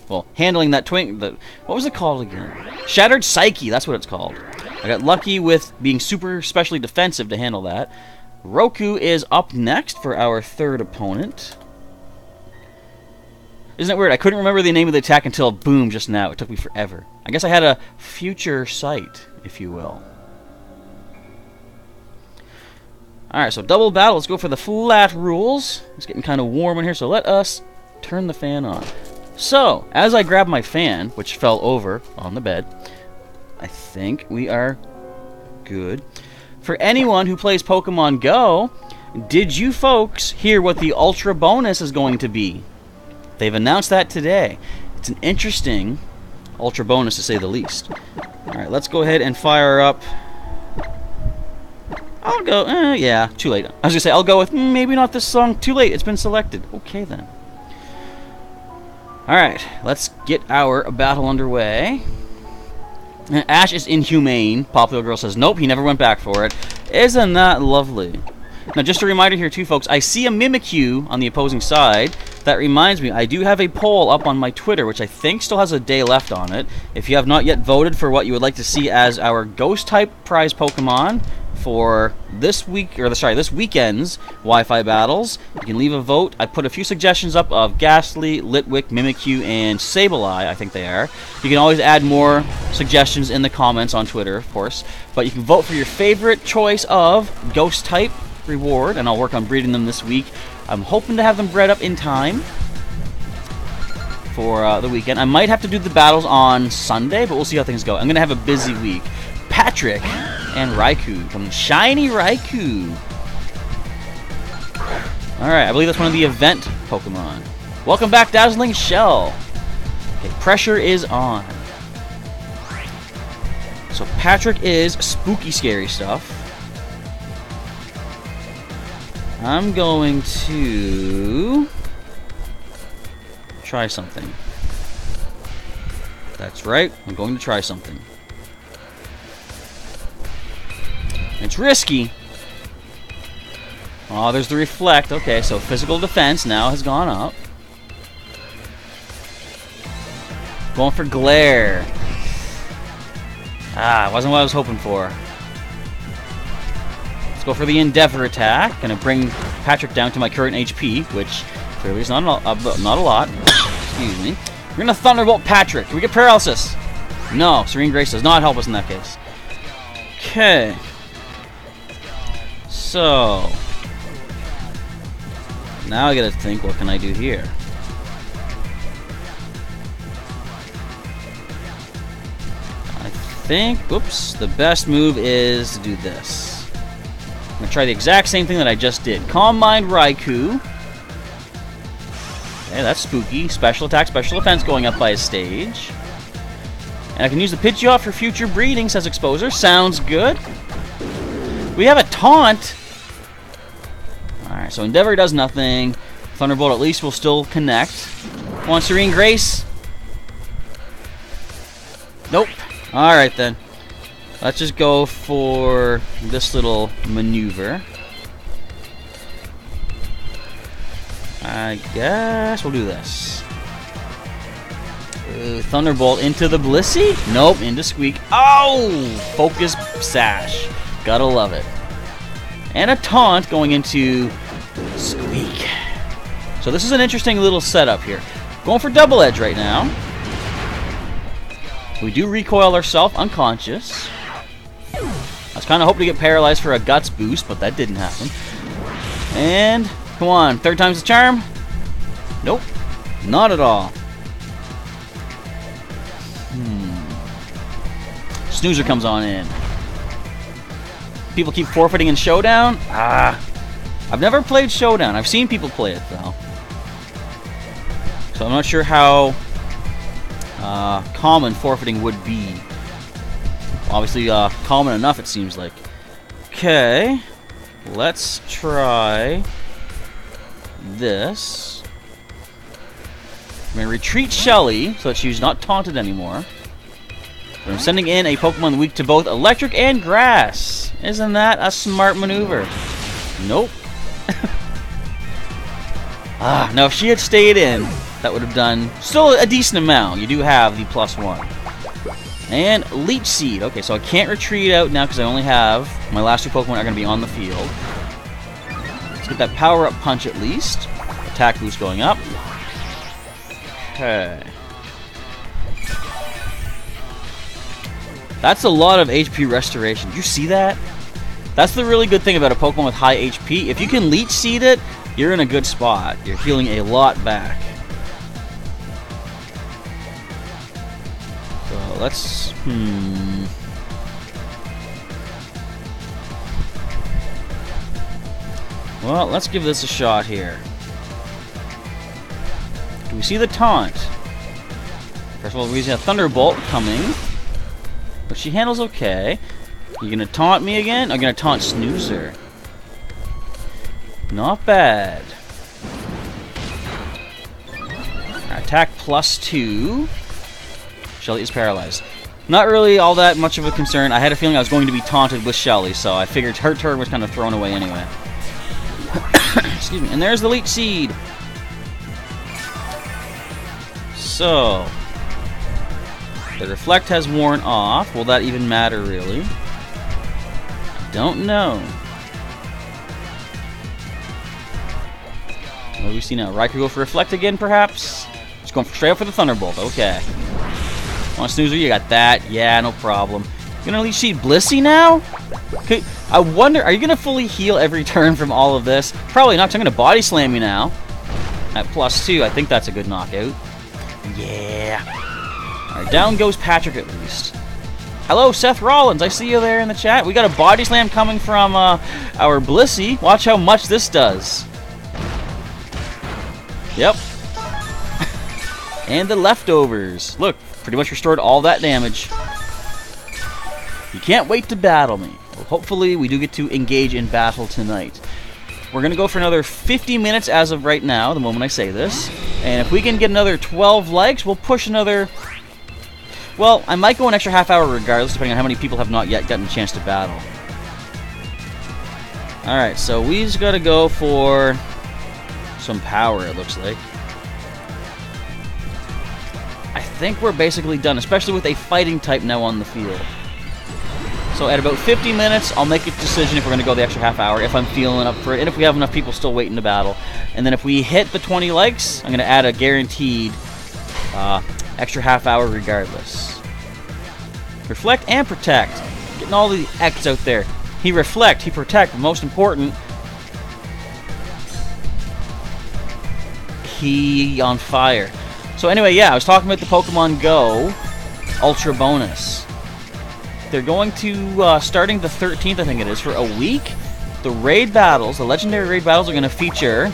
S1: well, handling that what was it called again? Shattered Psyche, that's what it's called. I got lucky with being super specially defensive to handle that. Roku is up next for our third opponent. Isn't it weird? I couldn't remember the name of the attack until boom just now. It took me forever. I guess I had a future sight, if you will. Alright, so double battle. Let's go for the flat rules. It's getting kind of warm in here, so let us turn the fan on. So, as I grab my fan, which fell over on the bed, I think we are good. For anyone who plays Pokemon Go, did you folks hear what the Ultra bonus is going to be? They've announced that today. It's an interesting Ultra bonus, to say the least. Alright, let's go ahead and fire up. I'll go, yeah, too late. I was going to say, I'll go with, maybe not this song. Too late, it's been selected. Okay, then. Alright, let's get our battle underway. Ash is inhumane. Popular Girl says, nope, he never went back for it. Isn't that lovely? Now, just a reminder here, too, folks. I see a Mimikyu on the opposing side. That reminds me, I do have a poll up on my Twitter, which I think still has a day left on it. If you have not yet voted for what you would like to see as our Ghost-type prize Pokemon for this week, or this weekend's Wi-Fi battles, you can leave a vote. I put a few suggestions up of Ghastly, Litwick, Mimikyu, and Sableye, I think they are. You can always add more suggestions in the comments on Twitter, of course. But you can vote for your favorite choice of Ghost-type reward, and I'll work on breeding them this week. I'm hoping to have them bred up in time for the weekend. I might have to do the battles on Sunday, but we'll see how things go. I'm going to have a busy week. Patrick and Raikou from Shiny Raikou. Alright, I believe that's one of the event Pokemon. Welcome back, Dazzling Shell. Okay, pressure is on. So Patrick is spooky, scary stuff. I'm going to try something. That's right, I'm going to try something. It's risky. Oh, there's the Reflect. Okay, so physical defense now has gone up. Going for Glare. Ah, wasn't what I was hoping for. Let's go for the Endeavor attack. Gonna bring Patrick down to my current HP, which clearly is not a lot. Excuse me. We're gonna Thunderbolt Patrick. Do we get paralysis? No, Serene Grace does not help us in that case. Okay. So now I gotta think, what can I do here? I think, oops, the best move is to do this. I'm gonna try the exact same thing that I just did. Calm Mind Raikou. Okay, that's spooky. Special attack, special defense going up by a stage. And I can use the Pidgeot for future breeding, says Exposer. Sounds good. We have a taunt. Alright, so Endeavor does nothing. Thunderbolt at least will still connect. Come on, Serene Grace. Nope. Alright then. Let's just go for this little maneuver. I guess we'll do this. Thunderbolt into the Blissey? Nope, into Squeak. Oh! Focus Sash. Gotta love it. And a taunt going into Squeak. So this is an interesting little setup here. Going for Double Edge right now. We do recoil ourselves unconscious. I was kind of hoping to get paralyzed for a Guts boost, but that didn't happen. And, come on, third time's the charm? Nope, not at all. Snoozer comes on in. People keep forfeiting in Showdown? I've never played Showdown. I've seen people play it, though. So I'm not sure how common forfeiting would be. Obviously, common enough, it seems like. Okay, let's try this. I'm going to retreat Shelly so that she's not taunted anymore. But I'm sending in a Pokemon weak to both Electric and Grass. Isn't that a smart maneuver? Nope. Now if she had stayed in, that would have done still a decent amount. You do have the +1. And Leech Seed. Okay, so I can't retreat out now because I only have... my last 2 Pokemon are going to be on the field. Let's get that power-up punch at least. Attack boost going up. Okay. That's a lot of HP restoration. Did you see that? That's the really good thing about a Pokemon with high HP. If you can Leech Seed it, you're in a good spot. You're healing a lot back. So let's... Well, let's give this a shot here. Do we see the taunt? First of all, we're using a Thunderbolt coming. But she handles okay. You gonna taunt me again? I'm gonna taunt Snoozer. Not bad. Attack +2. Shelly is paralyzed. Not really all that much of a concern. I had a feeling I was going to be taunted with Shelly, so I figured her turn was kind of thrown away anyway. Excuse me. And there's the Leech Seed. So, the Reflect has worn off. Will that even matter, really? Don't know. What do we see now? Raikou go for Reflect again, perhaps? Just going straight up for the Thunderbolt. Okay. Come on, Snoozer, you got that. Yeah, no problem. You're gonna Leech Seed Blissey now? Okay, I wonder, are you gonna fully heal every turn from all of this? Probably not, 'cause I'm gonna Body Slam you now. At +2, I think that's a good knockout. Yeah. Alright, down goes Patrick at least. Hello, Seth Rollins. I see you there in the chat. We got a Body Slam coming from our Blissey. Watch how much this does. Yep. And the leftovers. Look, pretty much restored all that damage. You can't wait to battle me. Well, hopefully, we do get to engage in battle tonight. We're going to go for another 50 minutes as of right now, the moment I say this. And if we can get another 12 likes, we'll push another... Well, I might go an extra half hour regardless, depending on how many people have not yet gotten a chance to battle. Alright, so we just got to go for some power, it looks like. I think we're basically done, especially with a fighting type now on the field. So at about 50 minutes, I'll make a decision if we're going to go the extra half hour, if I'm feeling up for it, and if we have enough people still waiting to battle. And then if we hit the 20 likes, I'm going to add a guaranteed extra half hour regardless. Reflect and Protect. Getting all the X out there. He Reflect, he Protect, but most important, he on fire. So anyway, yeah, I was talking about the Pokemon Go Ultra Bonus. They're going to, starting the 13th, I think it is, for a week, the raid battles, the legendary raid battles are going to feature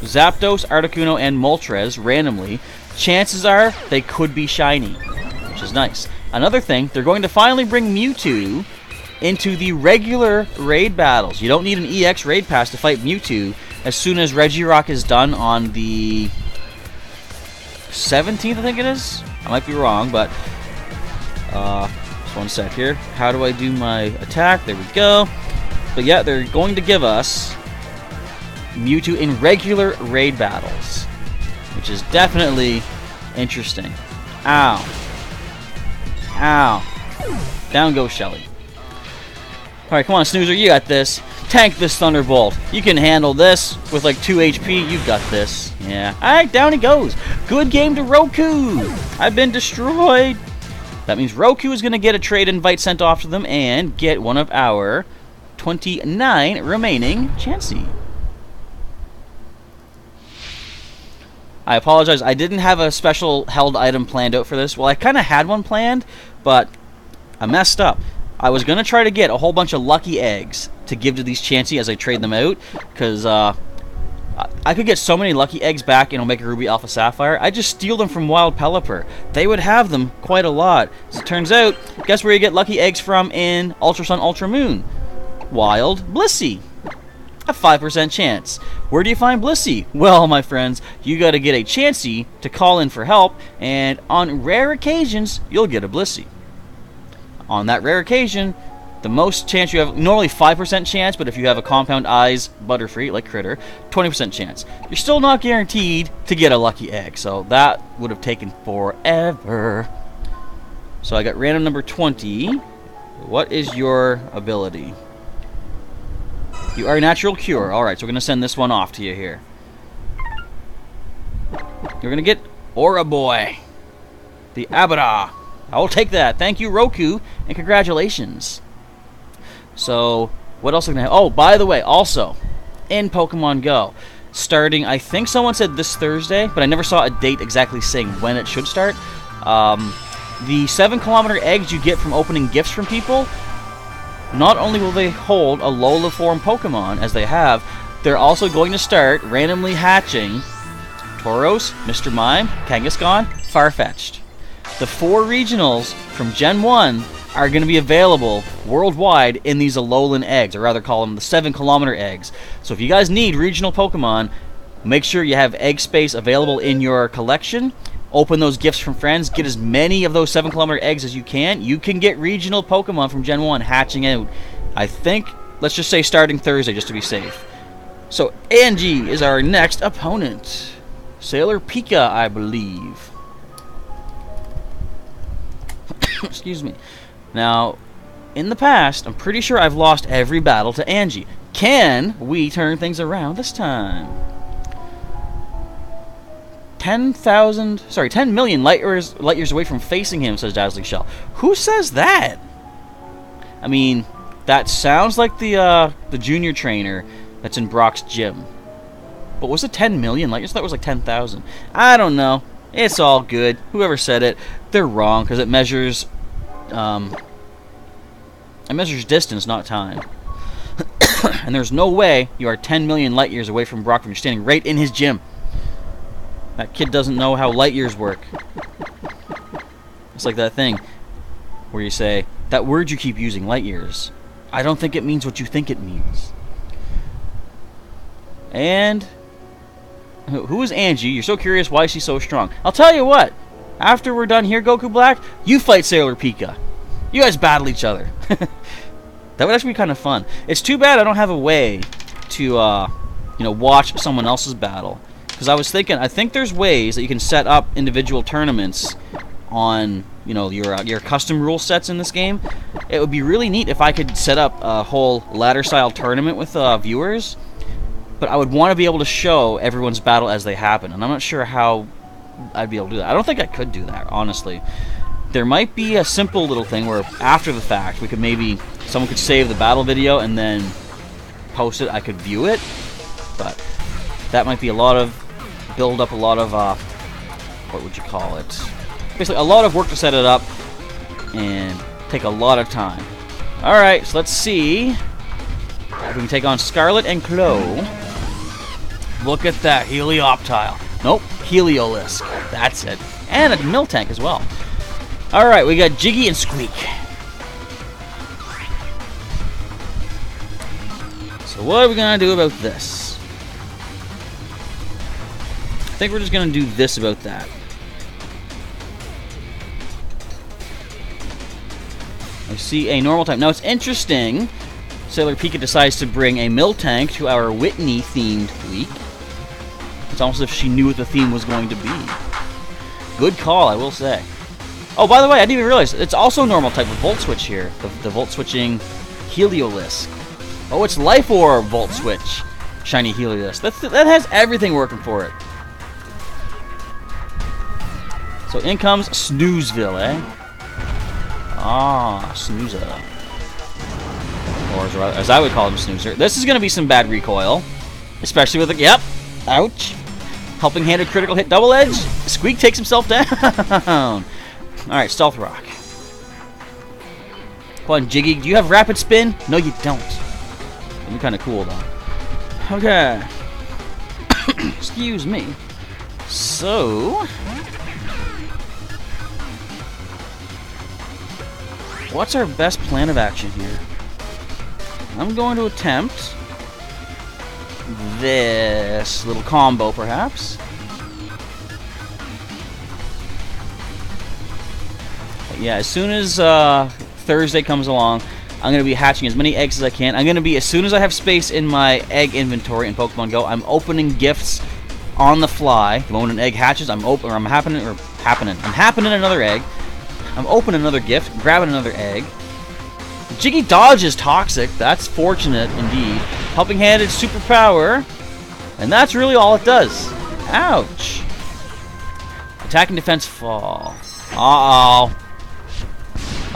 S1: Zapdos, Articuno, and Moltres randomly. Chances are they could be shiny, which is nice. Another thing, they're going to finally bring Mewtwo into the regular raid battles. You don't need an EX raid pass to fight Mewtwo as soon as Regirock is done on the 17th, I think it is. I might be wrong, but... just one sec here. How do I do my attack? There we go. But yeah, they're going to give us Mewtwo in regular raid battles, which is definitely interesting. Ow. Ow. Down goes Shelly. Alright, come on, Snoozer, you got this. Tank this Thunderbolt. You can handle this with like 2 HP. You've got this. Yeah. Alright, down he goes. Good game to Roku. I've been destroyed. That means Roku is going to get a trade invite sent off to them and get one of our 29 remaining Chansey. I apologize. I didn't have a special held item planned out for this. Well, I kind of had one planned, but I messed up. I was going to try to get a whole bunch of lucky eggs to give to these Chansey as I trade them out, because I could get so many lucky eggs back in Omega Ruby Alpha Sapphire. I just steal them from Wild Pelipper. They would have them quite a lot. As it turns out, guess where you get lucky eggs from in Ultra Sun, Ultra Moon? Wild Blissey. A 5% chance. Where do you find Blissey? Well, my friends, you gotta get a Chansey to call in for help, and on rare occasions, you'll get a Blissey. On that rare occasion, the most chance you have, normally 5% chance, but if you have a Compound Eyes Butterfree, like Critter, 20% chance. You're still not guaranteed to get a lucky egg, so that would have taken forever. So I got random number 20. What is your ability? You are Natural Cure. Alright, so we're going to send this one off to you here. You're going to get Aura Boy. The Abada. I will take that. Thank you, Roku, and congratulations. So, what else are we going to have? Oh, by the way, also, in Pokemon Go, starting, I think someone said this Thursday, but I never saw a date exactly saying when it should start. The 7-kilometer eggs you get from opening gifts from people, not only will they hold Alola form Pokemon, as they have, they're also going to start randomly hatching Tauros, Mr. Mime, Kangaskhan, Farfetch'd. The 4 regionals from Gen 1 are going to be available worldwide in these Alolan eggs, or rather call them the 7-kilometer eggs. So if you guys need regional Pokemon, make sure you have egg space available in your collection. Open those gifts from friends. Get as many of those 7-kilometer eggs as you can. You can get regional Pokemon from Gen 1 hatching out. I think, let's just say starting Thursday, just to be safe. So Angie is our next opponent. Sailor Pika, I believe. Excuse me. Now, in the past, I'm pretty sure I've lost every battle to Angie. Can we turn things around this time? 10 million light years away from facing him, says Dazzling Shell. Who says that? I mean, that sounds like the junior trainer that's in Brock's gym. But was it 10 million light years? I thought it was like 10,000. I don't know. It's all good. Whoever said it, they're wrong, because it measures distance, not time. And there's no way you are 10 million light years away from Brock when you're standing right in his gym. That kid doesn't know how light years work. It's like that thing where you say, that word you keep using, light years, I don't think it means what you think it means. And who is Angie? You're so curious why she's so strong. I'll tell you what. After we're done here, Goku Black, you fight Sailor Pika. You guys battle each other. That would actually be kind of fun. It's too bad I don't have a way to, watch someone else's battle. Because I was thinking, I think there's ways that you can set up individual tournaments on, your custom rule sets in this game. It would be really neat if I could set up a whole ladder-style tournament with viewers. But I would want to be able to show everyone's battle as they happen. And I'm not sure how I'd be able to do that. I don't think I could do that, honestly. There might be a simple little thing where after the fact, we could someone could save the battle video and then post it. I could view it. But that might be build up a lot of, what would you call it? Basically, a lot of work to set it up and take a lot of time. Alright, so let's see if we can take on Scarlet and Chloe. Look at that, Helioptile. Nope, Heliolisk. That's it. And a Miltank as well. Alright, we got Jiggy and Squeak. So what are we going to do about this? I think we're just going to do this about that. I see a normal type. Now it's interesting, Sailor Pika decides to bring a Miltank to our Whitney-themed week. It's almost as if she knew what the theme was going to be. Good call, I will say. Oh, by the way, I didn't even realize, it's also a normal type of Volt Switch here. The Volt Switching Heliolisk. Oh, it's Life Orb Volt Switch. Shiny Heliolisk. That has everything working for it. So in comes Snoozeville, eh? Ah, Snoozer. Or as I would call him, Snoozer. This is going to be some bad recoil. Especially with the... Yep. Ouch. Helping Handed critical hit double edge. Squeak takes himself down. Alright, Stealth Rock. Come on, Jiggy. Do you have Rapid Spin? No, you don't. That'd be kind of cool, though. Okay. Excuse me. So, what's our best plan of action here? I'm going to attempt this little combo, perhaps. Yeah, as soon as Thursday comes along, I'm going to be hatching as many eggs as I can. I'm going to be, as soon as I have space in my egg inventory in Pokemon Go, I'm opening gifts on the fly. The moment an egg hatches, I'm happening another egg. I'm opening another gift, grabbing another egg. Jiggy Dodge is toxic. That's fortunate indeed. Helping Hand is superpower, and that's really all it does. Ouch. Attack and defense fall. Uh-oh.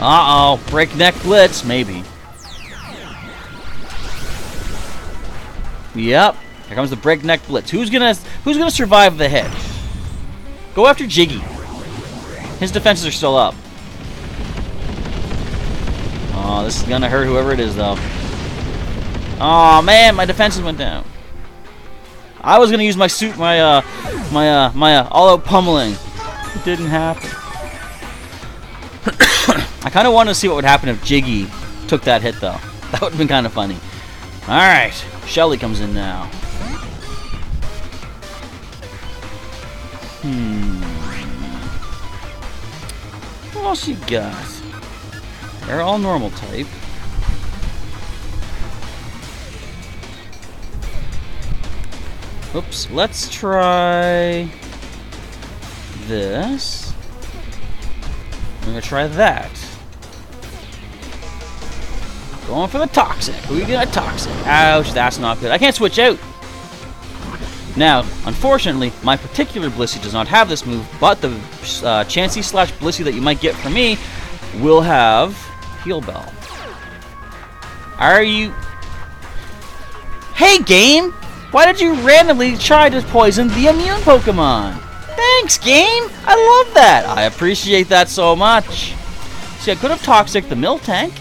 S1: Uh-oh. Breakneck Blitz, maybe. Yep. Here comes the Breakneck Blitz. Who's gonna survive the hit? Go after Jiggy. His defenses are still up. Oh, this is gonna hurt whoever it is, though. Oh man, my defenses went down. I was gonna use my all-out pummeling. It didn't happen. I kind of wanted to see what would happen if Jiggy took that hit, though. That would have been kind of funny. All right, Shelly comes in now. What else you got? They're all normal type. Oops, let's try this. I'm gonna try that. Going for the toxic. Who are you gonna toxic? Ouch, that's not good. I can't switch out. Now, unfortunately, my particular Blissey does not have this move, but the Chansey / Blissey that you might get from me will have Heal Bell. Are you... Hey, game! Why did you randomly try to poison the immune Pokemon? Thanks, game! I love that! I appreciate that so much. See, I could have Toxic the Miltank.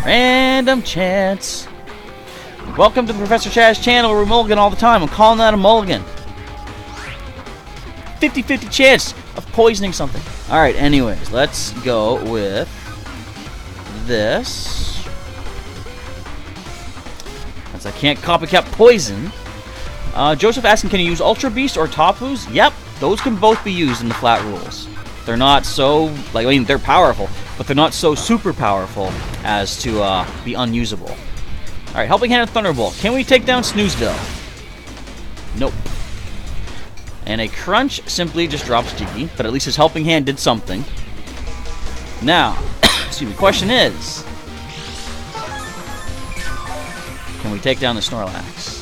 S1: Random chance. Welcome to the Professor Chaz channel where we mulligan all the time. I'm calling that a mulligan. 50-50 chance of poisoning something. Alright, anyways, let's go with this. Since I can't copycat poison. Joseph asking, can you use Ultra Beast or Tapus? Yep, those can both be used in the flat rules. They're not so, like, I mean, they're powerful, but they're not so super powerful as to be unusable. Alright, Helping Hand and Thunderbolt. Can we take down Snoozeville? Nope. And a Crunch simply just drops Jiggy, but at least his Helping Hand did something. Now, excuse me, question is, can we take down the Snorlax?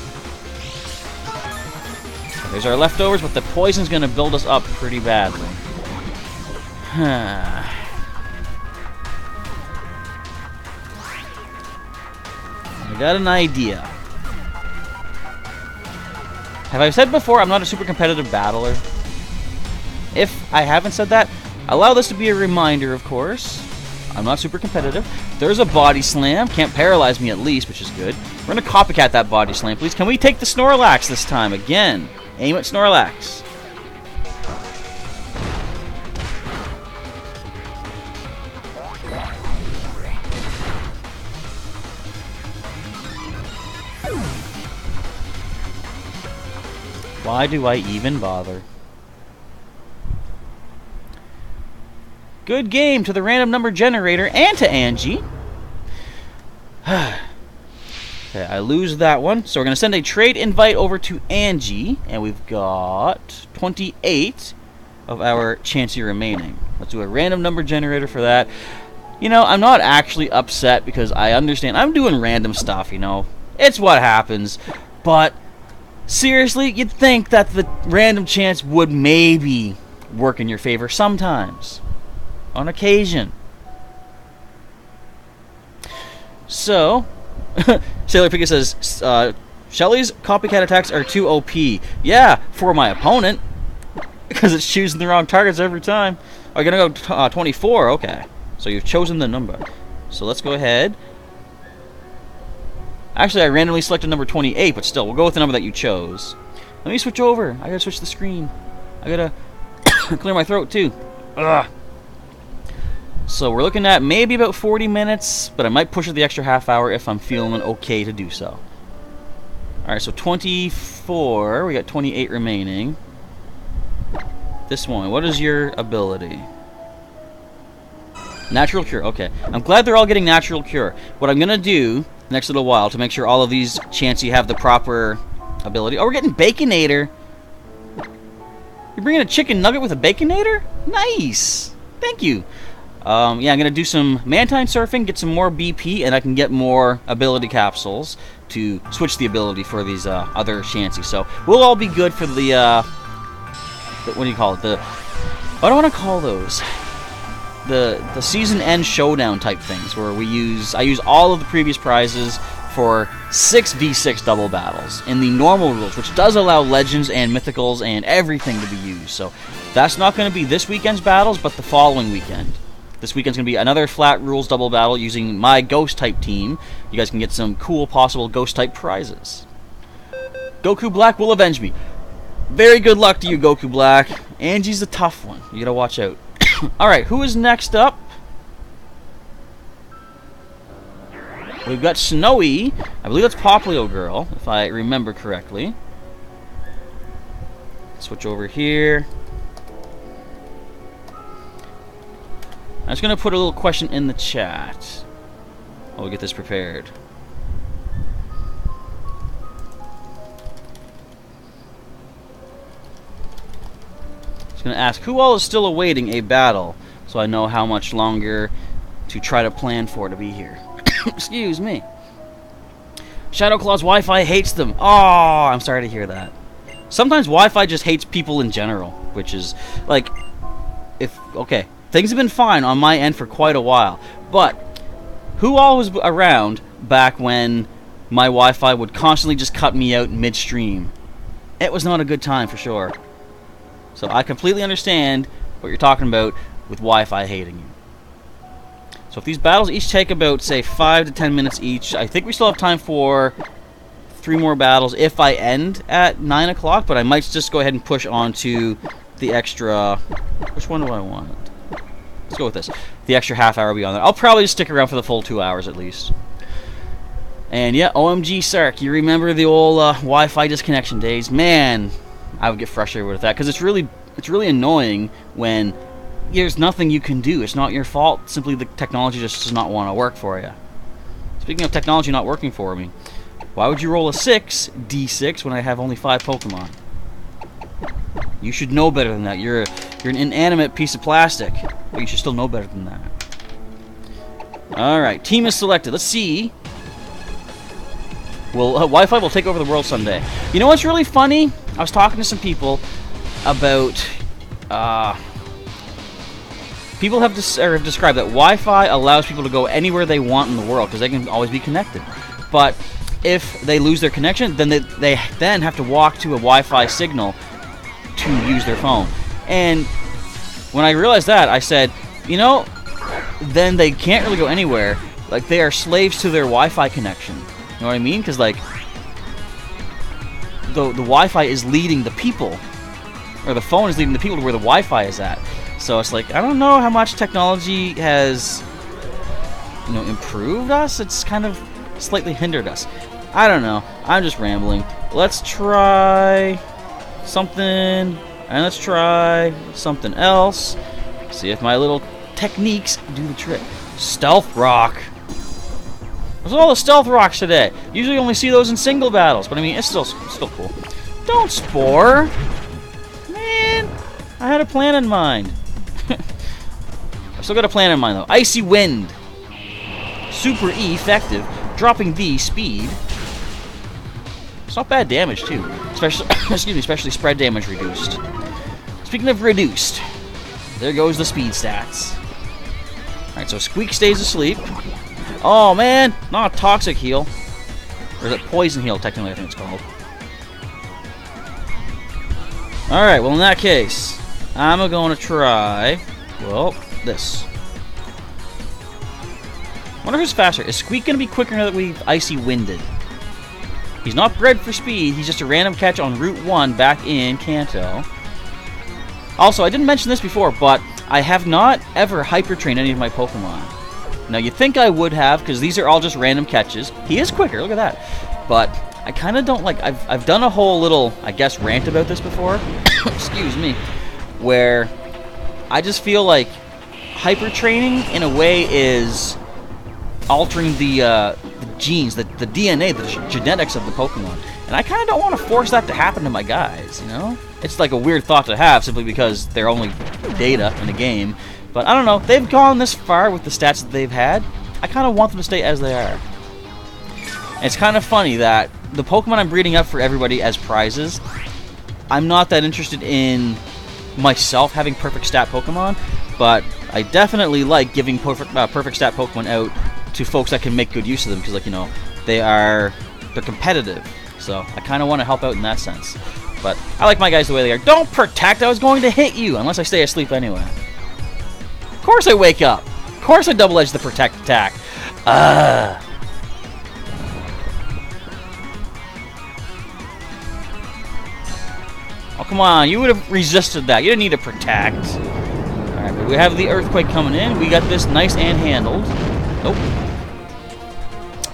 S1: There's our leftovers, but the poison's going to build us up pretty badly. I got an idea. Have I said before I'm not a super competitive battler? If I haven't said that, allow this to be a reminder, of course. I'm not super competitive. There's a Body Slam. Can't paralyze me at least, which is good. We're going to copycat that Body Slam, please. Can we take the Snorlax this time? Again. Aim at Snorlax. Why do I even bother? Good game to the random number generator and to Angie. Okay, I lose that one. So we're going to send a trade invite over to Angie. And we've got 28 of our Chansey remaining. Let's do a random number generator for that. You know, I'm not actually upset because I understand. I'm doing random stuff, you know. It's what happens. But seriously, you'd think that the random chance would maybe work in your favor sometimes. On occasion. So, Sailor Pika says, Shelly's copycat attacks are too OP. Yeah, for my opponent. Because it's choosing the wrong targets every time. Oh, you're going to go 24? Okay. So you've chosen the number. So let's go ahead. Actually, I randomly selected number 28, but still, we'll go with the number that you chose. Let me switch over. I gotta switch the screen. I gotta clear my throat, too. Ugh. So we're looking at maybe about 40 minutes, but I might push it the extra half hour if I'm feeling okay to do so. Alright, so 24. We got 28 remaining. This one. What is your ability? Natural Cure. Okay. I'm glad they're all getting Natural Cure. What I'm going to do next little while to make sure all of these Chansey have the proper ability. Oh, we're getting Baconator. You're bringing a chicken nugget with a Baconator? Nice. Thank you. Yeah, I'm going to do some Mantine surfing, get some more BP, and I can get more ability capsules to switch the ability for these other Chansey. So we'll all be good for the what do you call it? What do I want to call those? The season end showdown type things, where I use all of the previous prizes for 6v6 double battles in the normal rules, which does allow legends and mythicals and everything to be used. So that's not going to be this weekend's battles, but the following weekend. This weekend's going to be another flat rules double battle using my ghost type team. You guys can get some cool possible ghost type prizes. Goku Black will avenge me. Very good luck to you, Goku Black. Angie's a tough one. You gotta watch out. Alright, who is next up? We've got Snowy. I believe that's Poplio Girl, if I remember correctly. Switch over here. I'm just going to put a little question in the chat while we get this prepared. Just going to ask who all is still awaiting a battle, so I know how much longer to try to plan for to be here. Excuse me. Shadow Claw's Wi-Fi hates them. Oh, I'm sorry to hear that. Sometimes Wi-Fi just hates people in general, which is like, okay, things have been fine on my end for quite a while, but who all was around back when my Wi-Fi would constantly just cut me out midstream? It was not a good time for sure. So I completely understand what you're talking about with Wi-Fi hating you. So if these battles each take about, say, 5 to 10 minutes each, I think we still have time for 3 more battles if I end at 9 o'clock, but I might just go ahead and push on to the extra... Which one do I want? Let's go with this. The extra half hour beyond that. I'll probably just stick around for the full 2 hours at least. And yeah, OMG Sark, you remember the old Wi-Fi disconnection days? Man, I would get frustrated with that, because it's really annoying when there's nothing you can do. It's not your fault. Simply the technology just does not want to work for you. Speaking of technology not working for me, why would you roll a 6d6 when I have only 5 Pokemon? You should know better than that. You're an inanimate piece of plastic, but you should still know better than that. Alright, team is selected. Let's see. Well, Wi-Fi will take over the world someday. You know what's really funny? I was talking to some people about... people have described that Wi-Fi allows people to go anywhere they want in the world because they can always be connected. But if they lose their connection, then they then have to walk to a Wi-Fi signal to use their phone. And when I realized that, I said, you know, then they can't really go anywhere. Like, they are slaves to their Wi-Fi connection. You know what I mean? Because, like, the Wi-Fi is leading the people, or the phone is leading the people to where the Wi-Fi is at. So it's like, I don't know how much technology has, you know, improved us. It's kind of slightly hindered us. I don't know. I'm just rambling. Let's try something, and let's try something else. See if my little techniques do the trick. Stealth Rock. There's all the Stealth Rocks today. Usually only see those in single battles, but I mean, it's still cool. Don't Spore! Man, I had a plan in mind. I've still got a plan in mind, though. Icy Wind. Super effective. Dropping the speed. It's not bad damage, too. Especially, excuse me, especially spread damage reduced. Speaking of reduced, there goes the speed stats. Alright, so Squeak stays asleep. Oh, man! Not a Toxic Heal. Or is it Poison Heal, technically, I think it's called. Alright, well, in that case, I'm going to try, well, this. Wonder who's faster. Is Squeak going to be quicker now that we've Icy Winded? He's not bred for speed. He's just a random catch on Route 1 back in Kanto. Also, I didn't mention this before, but I have not ever Hyper Trained any of my Pokemon. Now, you'd think I would have, because these are all just random catches. He is quicker, look at that. But I kind of don't like... I've done a whole little, I guess, rant about this before. Excuse me. Where I just feel like Hyper Training, in a way, is altering the genes, the DNA, the genetics of the Pokemon. And I kind of don't want to force that to happen to my guys, you know? It's like a weird thought to have, simply because they're only data in a game. But I don't know, they've gone this far with the stats that they've had. I kind of want them to stay as they are. And it's kind of funny that the Pokemon I'm breeding up for everybody as prizes, I'm not that interested in myself having perfect stat Pokemon, but I definitely like giving perfect stat Pokemon out to folks that can make good use of them, because, like, you know, they're competitive. So I kind of want to help out in that sense. But I like my guys the way they are. Don't protect! I was going to hit you, unless I stay asleep anyway. Of course I wake up. Of course I double-edge the protect attack. Oh, come on. You would have resisted that. You didn't need to protect. Alright, but we have the Earthquake coming in. We got this nice and handled. Nope.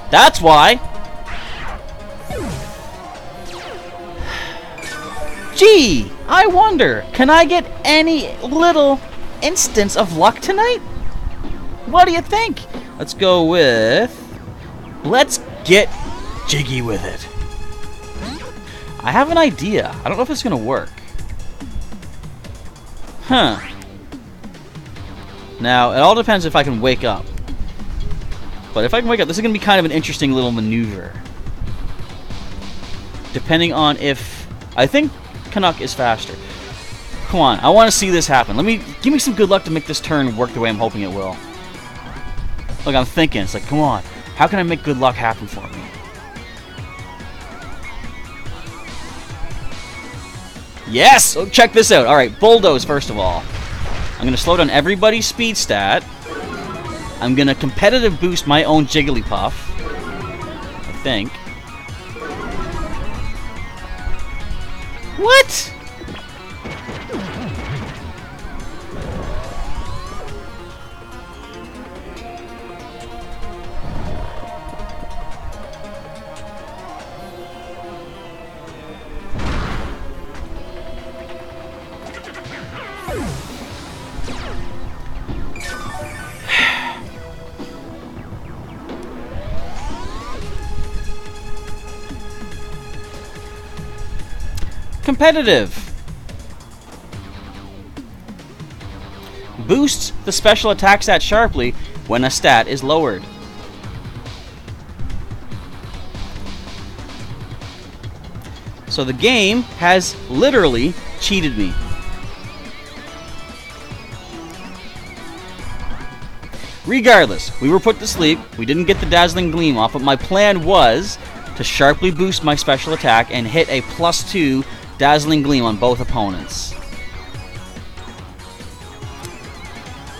S1: That's why. Gee, I wonder, can I get any little instance of luck tonight? What do you think? Let's go with... Let's get jiggy with it. I have an idea. I don't know if it's going to work. Huh. Now, it all depends if I can wake up. But if I can wake up, this is going to be kind of an interesting little maneuver. Depending on if... I think Canuck is faster. Come on, I want to see this happen. Give me some good luck to make this turn work the way I'm hoping it will. Look, I'm thinking. It's like, come on. How can I make good luck happen for me? Yes! Oh, check this out. Alright, Bulldoze first of all. I'm going to slow down everybody's speed stat. I'm going to competitive boost my own Jigglypuff. I think. What? Competitive. Boosts the special attack stat sharply when a stat is lowered. So the game has literally cheated me. Regardless, we were put to sleep. We didn't get the Dazzling Gleam off, but my plan was to sharply boost my special attack and hit a +2 Dazzling Gleam on both opponents.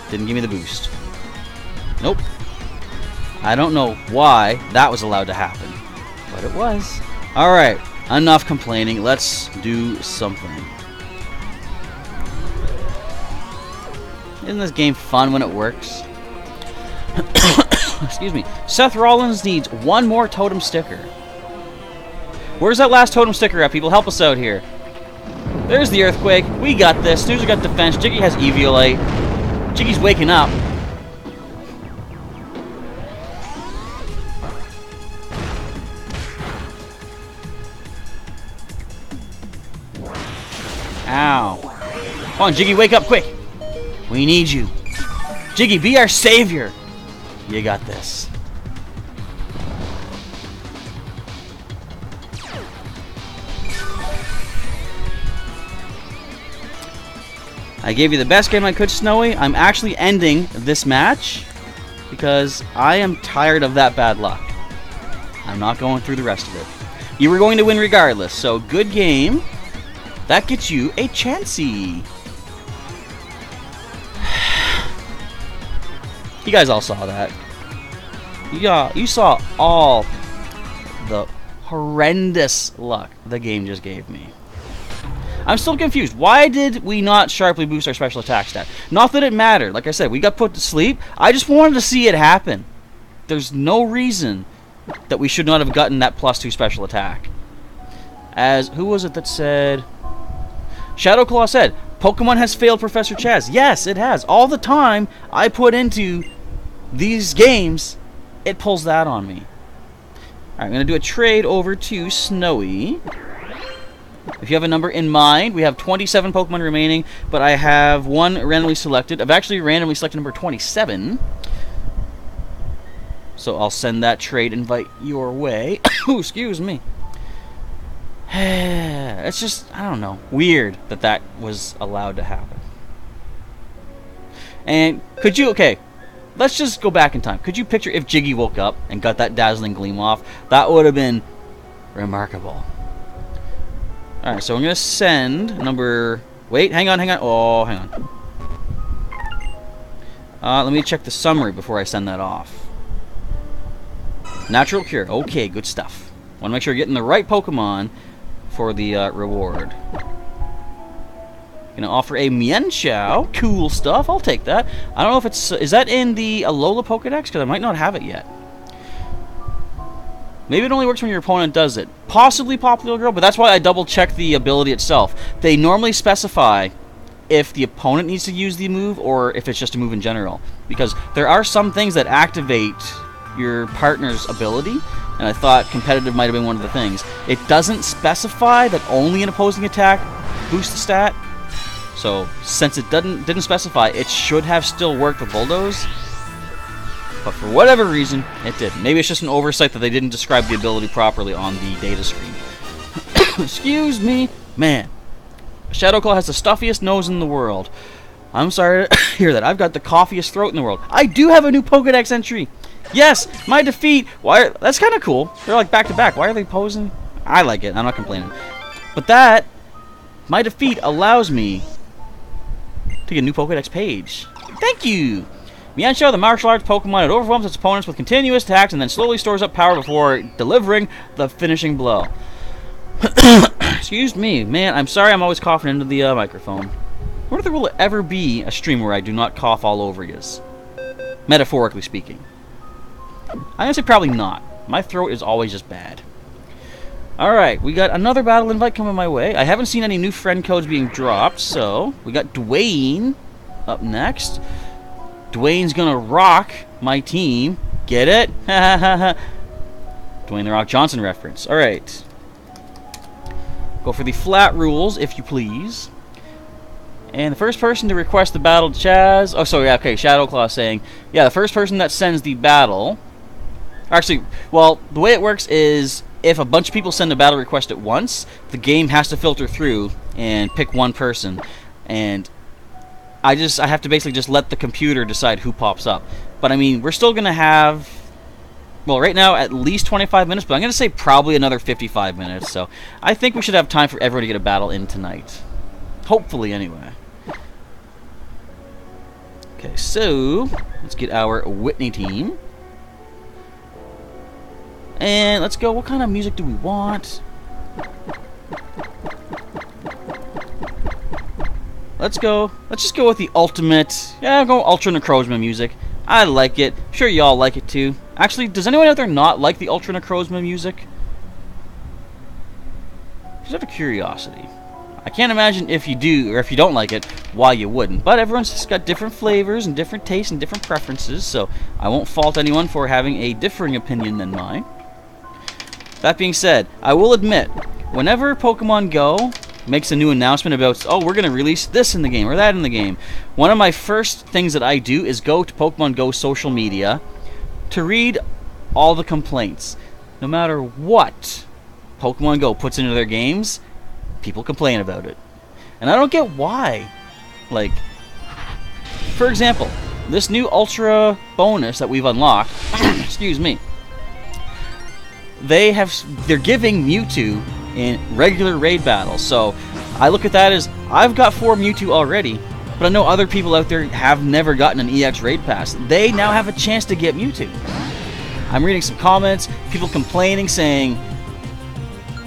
S1: Didn't give me the boost. Nope. I don't know why that was allowed to happen, but it was. Alright, enough complaining. Let's do something. Isn't this game fun when it works? Excuse me. Seth Rollins needs one more totem sticker. Where's that last totem sticker at, people? Help us out here. There's the Earthquake. We got this. Snoozer got defense. Jiggy has Eviolite. Jiggy's waking up. Ow. Come on, Jiggy, wake up quick. We need you. Jiggy, be our savior. You got this. I gave you the best game I could, Snowy. I'm actually ending this match because I am tired of that bad luck. I'm not going through the rest of it. You were going to win regardless, so good game. That gets you a Chansey. You guys all saw that. Yeah, you saw all the horrendous luck the game just gave me. I'm still confused. Why did we not sharply boost our special attack stat? Not that it mattered. Like I said, we got put to sleep. I just wanted to see it happen. There's no reason that we should not have gotten that +2 special attack. As, who was it that said... Shadowclaw said, Pokemon has failed Professor Chaz. Yes, it has. All the time I put into these games, it pulls that on me. Alright, I'm going to do a trade over to Snowy. If you have a number in mind, we have 27 Pokemon remaining, but I have one randomly selected. I've actually randomly selected number 27. So I'll send that trade invite your way. Ooh, excuse me. It's just, I don't know, weird that that was allowed to happen. And could you, okay, let's just go back in time. Could you picture if Jiggy woke up and got that dazzling gleam off? That would have been remarkable. Alright, so I'm going to send number... Wait, hang on. Oh, hang on. Let me check the summary before I send that off. Natural Cure. Okay, good stuff. Want to make sure you're getting the right Pokemon for the reward. Gonna offer a Mienshao. Cool stuff. I'll take that. I don't know if it's... is that in the Alola Pokedex? Because I might not have it yet. Maybe it only works when your opponent does it. Possibly Popular Girl, but that's why I double-check the ability itself. They normally specify if the opponent needs to use the move or if it's just a move in general. Because there are some things that activate your partner's ability, and I thought competitive might have been one of the things. It doesn't specify that only an opposing attack boosts the stat. So, since it didn't specify, it should have still worked with Bulldoze. But for whatever reason, it didn't. Maybe it's just an oversight that they didn't describe the ability properly on the data screen. Excuse me. Man, Shadowclaw has the stuffiest nose in the world. I'm sorry to hear that. I've got the coughiest throat in the world. I do have a new Pokedex entry. Yes, my defeat. Why? That's kind of cool. They're like back to back. Why are they posing? I like it. I'm not complaining. But that, my defeat allows me to get a new Pokedex page. Thank you. Mienshao, the martial arts Pokemon, it overwhelms its opponents with continuous attacks and then slowly stores up power before delivering the finishing blow. Excuse me, man. I'm sorry. I'm always coughing into the microphone. I wonder if there will ever be a stream where I do not cough all over yous. Metaphorically speaking. I'm gonna say probably not. My throat is always just bad. Alright, we got another battle invite coming my way. I haven't seen any new friend codes being dropped, so we got Dwayne up next. Dwayne's gonna rock my team. Get it? Dwayne The Rock Johnson reference. Alright. Go for the flat rules, if you please. And the first person to request the battle, Chaz... Oh, sorry, yeah, okay, Shadowclaw saying... Yeah, the first person that sends the battle... Actually, well, the way it works is... If a bunch of people send a battle request at once, the game has to filter through and pick one person. And... I have to basically just let the computer decide who pops up. But, I mean, we're still going to have... Well, right now, at least 25 minutes, but I'm going to say probably another 55 minutes. So, I think we should have time for everyone to get a battle in tonight. Hopefully, anyway. Okay, so let's get our Whitney team. And let's go. What kind of music do we want? Let's go. Let's just go with the ultimate. Yeah, go Ultra Necrozma music. I like it. I'm sure y'all like it too. Actually, does anyone out there not like the Ultra Necrozma music? Just out of curiosity. I can't imagine if you do, or if you don't like it, why you wouldn't. But everyone's just got different flavors and different tastes and different preferences, so I won't fault anyone for having a differing opinion than mine. That being said, I will admit, whenever Pokemon Go makes a new announcement about, oh, we're going to release this in the game or that in the game, one of my first things that I do is go to Pokemon Go social media to read all the complaints. No matter what Pokemon Go puts into their games, people complain about it. And I don't get why. Like, for example, this new Ultra bonus that we've unlocked, excuse me, they're giving Mewtwo in regular raid battles. So I look at that as, I've got 4 Mewtwo already, but I know other people out there have never gotten an EX raid pass. They now have a chance to get Mewtwo. I'm reading some comments, people complaining, saying,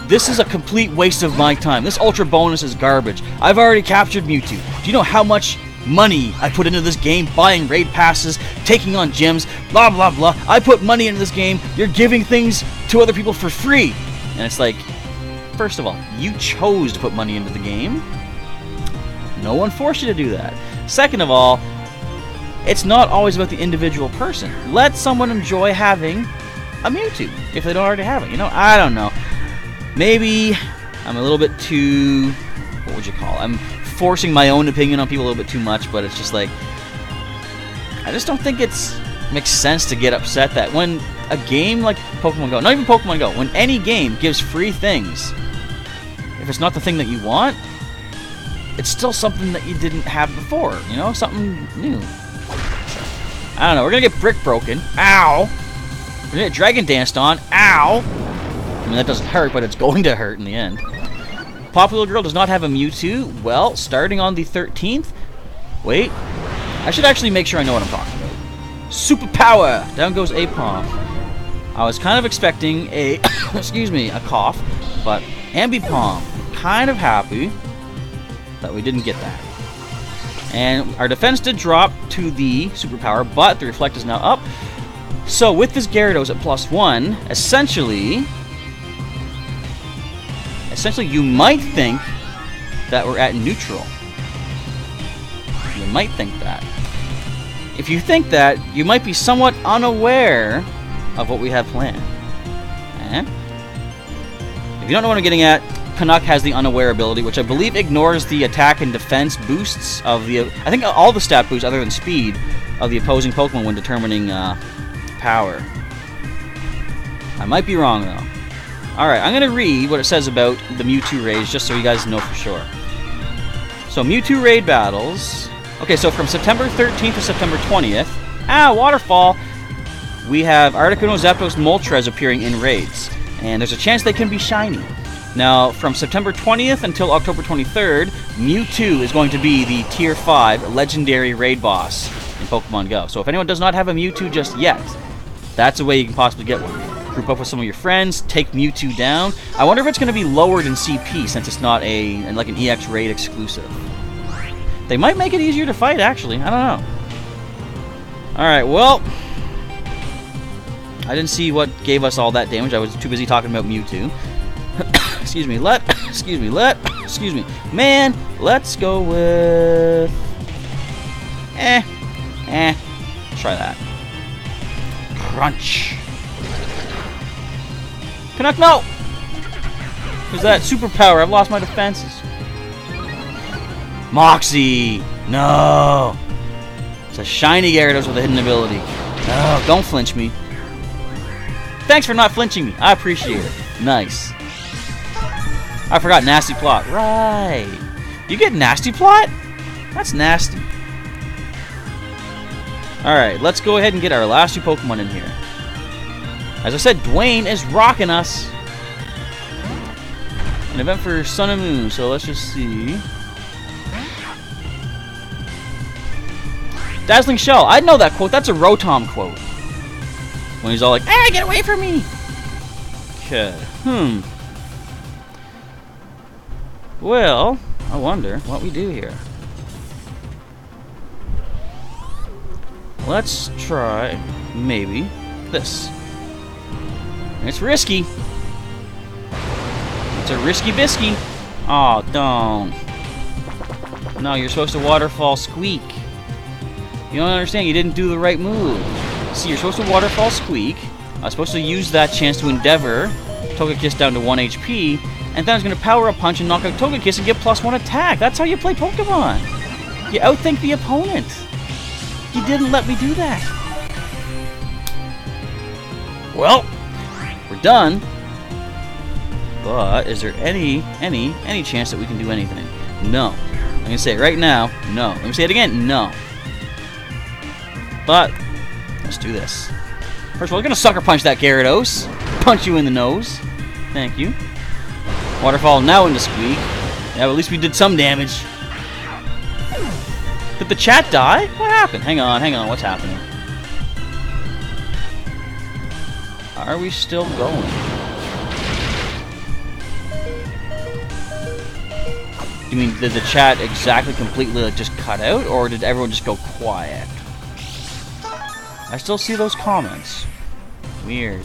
S1: this is a complete waste of my time. This Ultra bonus is garbage. I've already captured Mewtwo. Do you know how much money I put into this game? Buying raid passes, taking on gyms, blah, blah, blah. I put money into this game. You're giving things to other people for free. And it's like, first of all, you chose to put money into the game. No one forced you to do that. Second of all, it's not always about the individual person. Let someone enjoy having a Mewtwo if they don't already have it. You know, I don't know. Maybe I'm a little bit too, what would you call it? I'm forcing my own opinion on people a little bit too much, but it's just like, I just don't think it makes sense to get upset that when a game like Pokemon Go, not even Pokemon Go, when any game gives free things, if it's not the thing that you want, it's still something that you didn't have before, you know, something new. I don't know, we're gonna get Brick broken. Ow! We're gonna get Dragon danced on. Ow! I mean, that doesn't hurt, but it's going to hurt in the end. Popular Girl does not have a Mewtwo. Well, starting on the 13th... Wait. I should actually make sure I know what I'm talking about. Superpower! Down goes Apom. I was kind of expecting a... excuse me, a cough. But Ambipom. Kind of happy that we didn't get that. And our defense did drop to the Superpower, but the Reflect is now up. So, with this Gyarados at +1, essentially, you might think that we're at neutral. You might think that. If you think that, you might be somewhat unaware of what we have planned. If you don't know what I'm getting at, Canuck has the Unaware ability, which I believe ignores the attack and defense boosts of the... I think all the stat boosts, other than speed, of the opposing Pokemon when determining power. I might be wrong, though. Alright, I'm going to read what it says about the Mewtwo raids, just so you guys know for sure. So, Mewtwo raid battles... Okay, so from September 13th to September 20th... Waterfall! We have Articuno, Zapdos, Moltres appearing in raids. And there's a chance they can be shiny. Now, from September 20th until October 23rd, Mewtwo is going to be the Tier 5 Legendary raid boss in Pokemon Go. So if anyone does not have a Mewtwo just yet, that's a way you can possibly get one. Group up with some of your friends, take Mewtwo down. I wonder if it's going to be lowered in CP since it's not like an EX raid exclusive. They might make it easier to fight, actually. I don't know. Alright, well... I didn't see what gave us all that damage. I was too busy talking about Mewtwo. Excuse me, excuse me. Man, let's go with... Try that. Crunch. Canuck, no! Who's that? Superpower. I've lost my defenses. Moxie! No! It's a shiny Gyarados with a hidden ability. No, don't flinch me. Thanks for not flinching me. I appreciate it. Nice. I forgot Nasty Plot. Right. You get Nasty Plot? That's nasty. Alright, let's go ahead and get our last two Pokemon in here. As I said, Dwayne is rocking us. An event for Sun and Moon, so let's just see. Dazzling Shell. I know that quote. That's a Rotom quote. When he's all like, get away from me! Okay. Well, I wonder what we do here. Let's try, maybe, this. It's risky. It's a risky bisky. Aw, don't. No, you're supposed to Waterfall Squeak. You don't understand, you didn't do the right move. See, you're supposed to Waterfall Squeak. I was supposed to use that chance to Endeavor Togekiss down to 1 HP, and then I was going to Power Up Punch and knock out Togekiss and get +1 attack. That's how you play Pokemon. You outthink the opponent. You didn't let me do that. Well, we're done. But is there any chance that we can do anything? No. I'm going to say it right now. No. Let me say it again. No. But let's do this. First of all, we're going to Sucker Punch that Gyarados. Punch you in the nose. Thank you. Waterfall now into Squeak. Yeah, but at least we did some damage. Did the chat die? What happened? Hang on, what's happening? Are we still going? You mean, did the chat exactly completely like, just cut out, or did everyone just go quiet? I still see those comments. Weird.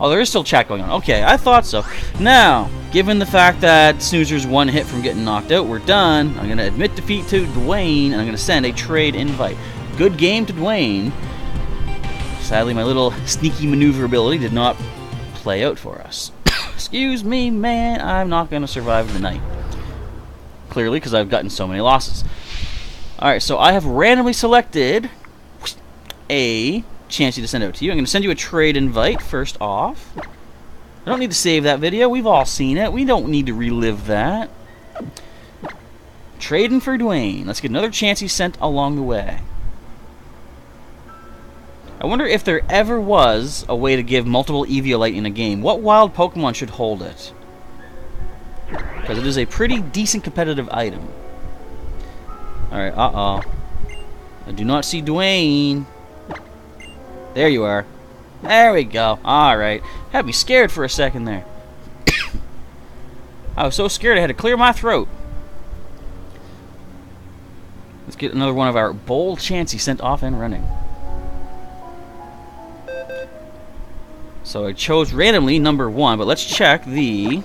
S1: Oh, there is still chat going on. Okay, I thought so. Now, given the fact that Snoozer's one hit from getting knocked out, we're done. I'm going to admit defeat to Dwayne, and I'm going to send a trade invite. Good game to Dwayne. Sadly, my little sneaky maneuverability did not play out for us. Excuse me, man. I'm not going to survive the night. Clearly, because I've gotten so many losses. Alright, so I have randomly selected a Chansey to send out to you. I'm going to send you a trade invite first off. I don't need to save that video. We've all seen it. We don't need to relive that. Trading for Dwayne. Let's get another Chansey sent along the way. I wonder if there ever was a way to give multiple Eviolite in a game. What wild Pokemon should hold it? Because it is a pretty decent competitive item. Alright, uh-oh. I do not see Dwayne. There you are. There we go. Alright. Had me scared for a second there. I was so scared I had to clear my throat. Let's get another one of our bold Chansey sent off and running. So I chose randomly number 1, but let's check the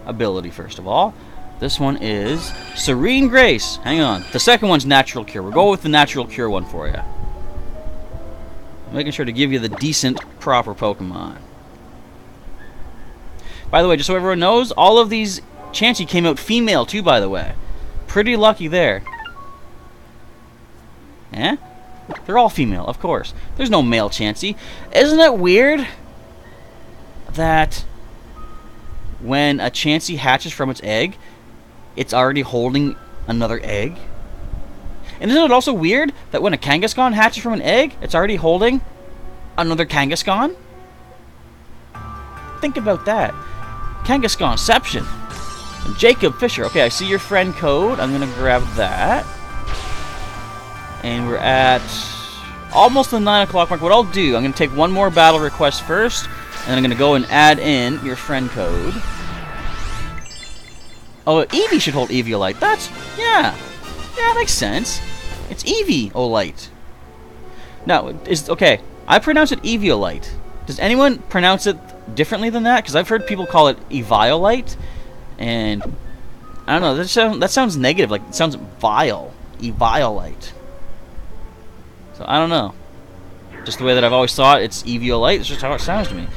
S1: ability first of all. This one is Serene Grace. Hang on. The second one's Natural Cure. We'll go with the Natural Cure one for you. Making sure to give you the decent, proper Pokemon. By the way, just so everyone knows, all of these Chansey came out female too, by the way. Pretty lucky there. Eh? They're all female, of course. There's no male Chansey. Isn't it weird that when a Chansey hatches from its egg, it's already holding another egg? And isn't it also weird that when a Kangaskhan hatches from an egg, it's already holding another Kangaskhan? Think about that. Kangaskhanception. Jacob Fisher. Okay, I see your friend code. I'm going to grab that. And we're at almost the 9 o'clock mark. What I'll do, I'm going to take one more battle request first, and I'm going to go and add in your friend code. Oh, Eevee should hold Eviolite. That's, yeah, that makes sense. It's Eviolite. Now, okay, I pronounce it Eviolite. Does anyone pronounce it differently than that? Because I've heard people call it Eviolite, and I don't know, that sounds negative, like it sounds vile. Eviolite. So, I don't know. Just the way that I've always thought it's Eviolite, it's just how it sounds to me.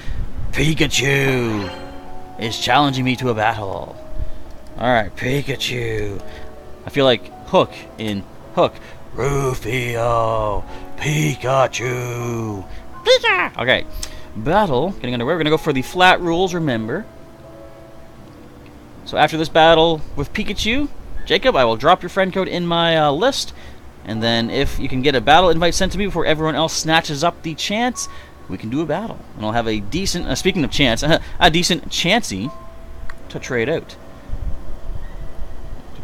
S1: Pikachu is challenging me to a battle. Alright, Pikachu. I feel like Hook in Hook. Rufio. Pikachu. Pika! Okay. Battle. Getting underway. We're going to go for the flat rules, remember. So after this battle with Pikachu, Jacob, I will drop your friend code in my list. And then if you can get a battle invite sent to me before everyone else snatches up the chance, we can do a battle. And I'll have a decent, speaking of chance, a decent Chansey to trade out.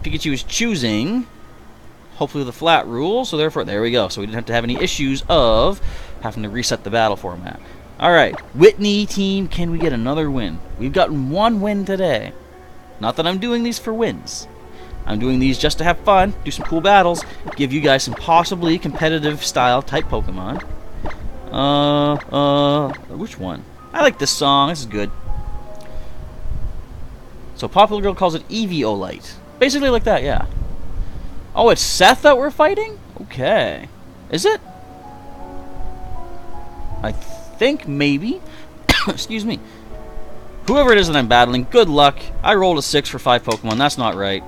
S1: Pikachu is choosing, hopefully, the flat rule, so therefore, there we go. So we didn't have to have any issues of having to reset the battle format. Alright, Whitney team, can we get another win? We've gotten one win today. Not that I'm doing these for wins. I'm doing these just to have fun, do some cool battles, give you guys some possibly competitive style type Pokemon. Which one? I like this song, this is good. So Popular Girl calls it Eviolite. Basically like that, yeah. Oh, it's Seth that we're fighting? Okay. Is it? I think maybe. Excuse me. Whoever it is that I'm battling, good luck. I rolled a 6 for 5 Pokemon. That's not right.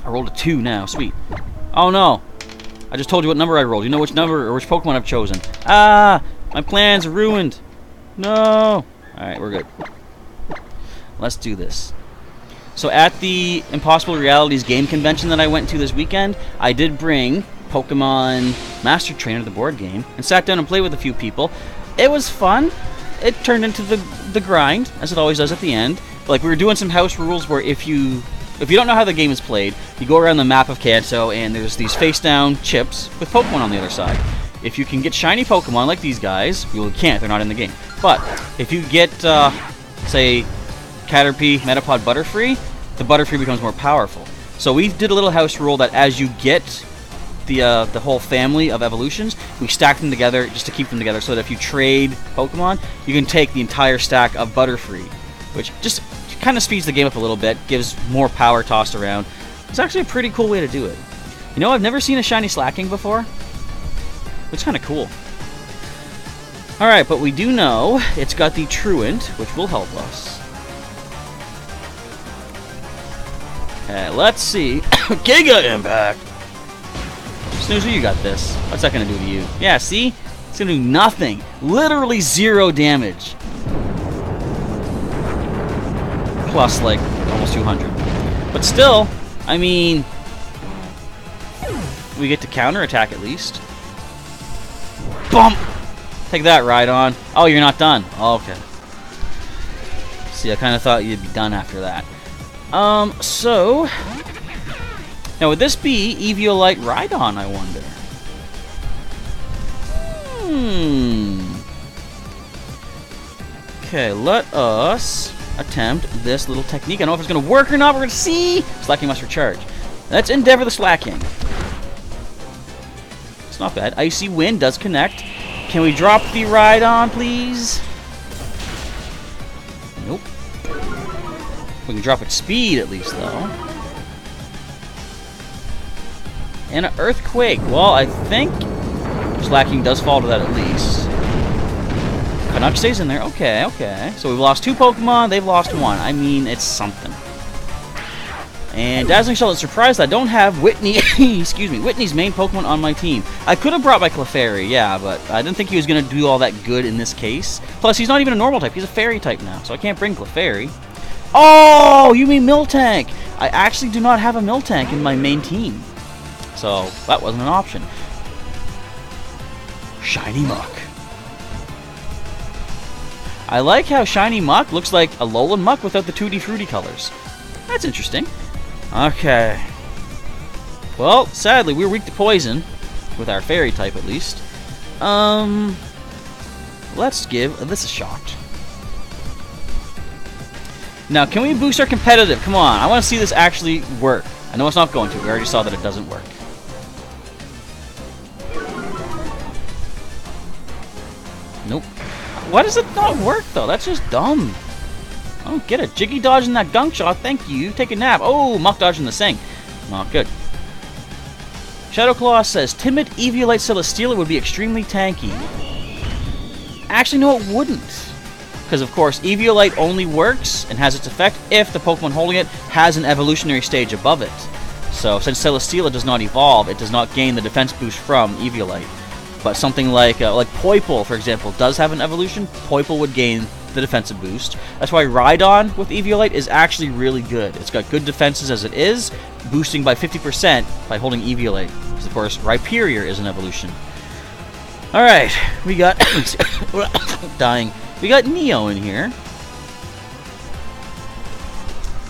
S1: I rolled a 2 now. Sweet. Oh, no. I just told you what number I rolled. You know which number or which Pokemon I've chosen. Ah! My plan's ruined. No! Alright, we're good. Let's do this. So at the Impossible Realities game convention that I went to this weekend, I did bring Pokemon Master Trainer, the board game, and sat down and played with a few people. It was fun. It turned into the grind, as it always does at the end. Like, we were doing some house rules where if you don't know how the game is played, you go around the map of Kanto, and there's these face-down chips with Pokemon on the other side. if you can get shiny Pokemon like these guys, you can't, they're not in the game. But if you get, say, Caterpie, Metapod, Butterfree, the Butterfree becomes more powerful. So we did a little house rule that as you get the whole family of evolutions, we stack them together just to keep them together, so that if you trade Pokemon, you can take the entire stack of Butterfree, which just kind of speeds the game up a little bit, gives more power tossed around. It's actually a pretty cool way to do it. You know, I've never seen a shiny Slacking before. It's kind of cool. Alright, but we do know it's got the Truant, which will help us. Okay, let's see. Giga Impact! Snoozer, you got this. What's that going to do to you? Yeah, see? It's going to do nothing. Literally 0 damage. Plus, like, almost 200. But still, I mean, we get to counterattack at least. Bump! Take that, Rhydon. Oh, you're not done. Oh, okay. See, I kind of thought you'd be done after that. So... Now, would this be Eviolite Rhydon, I wonder? Okay, let us attempt this little technique. I don't know if it's going to work or not. We're going to see. Slacking must recharge. Let's endeavor the Slacking. It's not bad. Icy Wind does connect. Can we drop the Rhydon, please? Nope. We can drop its speed at least, though. And an Earthquake. Well, I think Slacking does fall to that at least. Canuck stays in there. Okay, okay. So we've lost 2 Pokemon. They've lost 1. I mean, it's something. And Dazzling Shell is surprised I don't have Whitney, excuse me, Whitney's main Pokemon on my team. I could have brought my Clefairy, yeah, but I didn't think he was going to do all that good in this case. Plus, he's not even a normal type. He's a fairy type now, so I can't bring Clefairy. Oh, you mean Miltank? I actually do not have a Miltank in my main team. So, that wasn't an option. Shiny Muck. I like how Shiny Muck looks like Alola Muck without the Tutti Frutti colors. That's interesting. Okay. Well, sadly, we're weak to poison. With our fairy type, at least. Let's give this a shot. Now, can we boost our competitive? Come on, I want to see this actually work. I know it's not going to. We already saw that it doesn't work. Nope. Why does it not work, though? That's just dumb. I don't get it. Jiggy dodging that gunk shot. Thank you. Take a nap. Oh, Muck dodging the sink. Not good. Shadow Claw says, Timid Eviolite Celesteela would be extremely tanky. Actually, no, it wouldn't. Because, of course, Eviolite only works and has its effect if the Pokemon holding it has an evolutionary stage above it. So, since Celesteela does not evolve, it does not gain the defense boost from Eviolite. But something like Poipole, for example, does have an evolution. Poipole would gain the defensive boost. That's why Rhydon with Eviolite is actually really good. It's got good defenses as it is, boosting by 50% by holding Eviolite. Because, of course, Rhyperior is an evolution. Alright, we got... dying. We got Neo in here.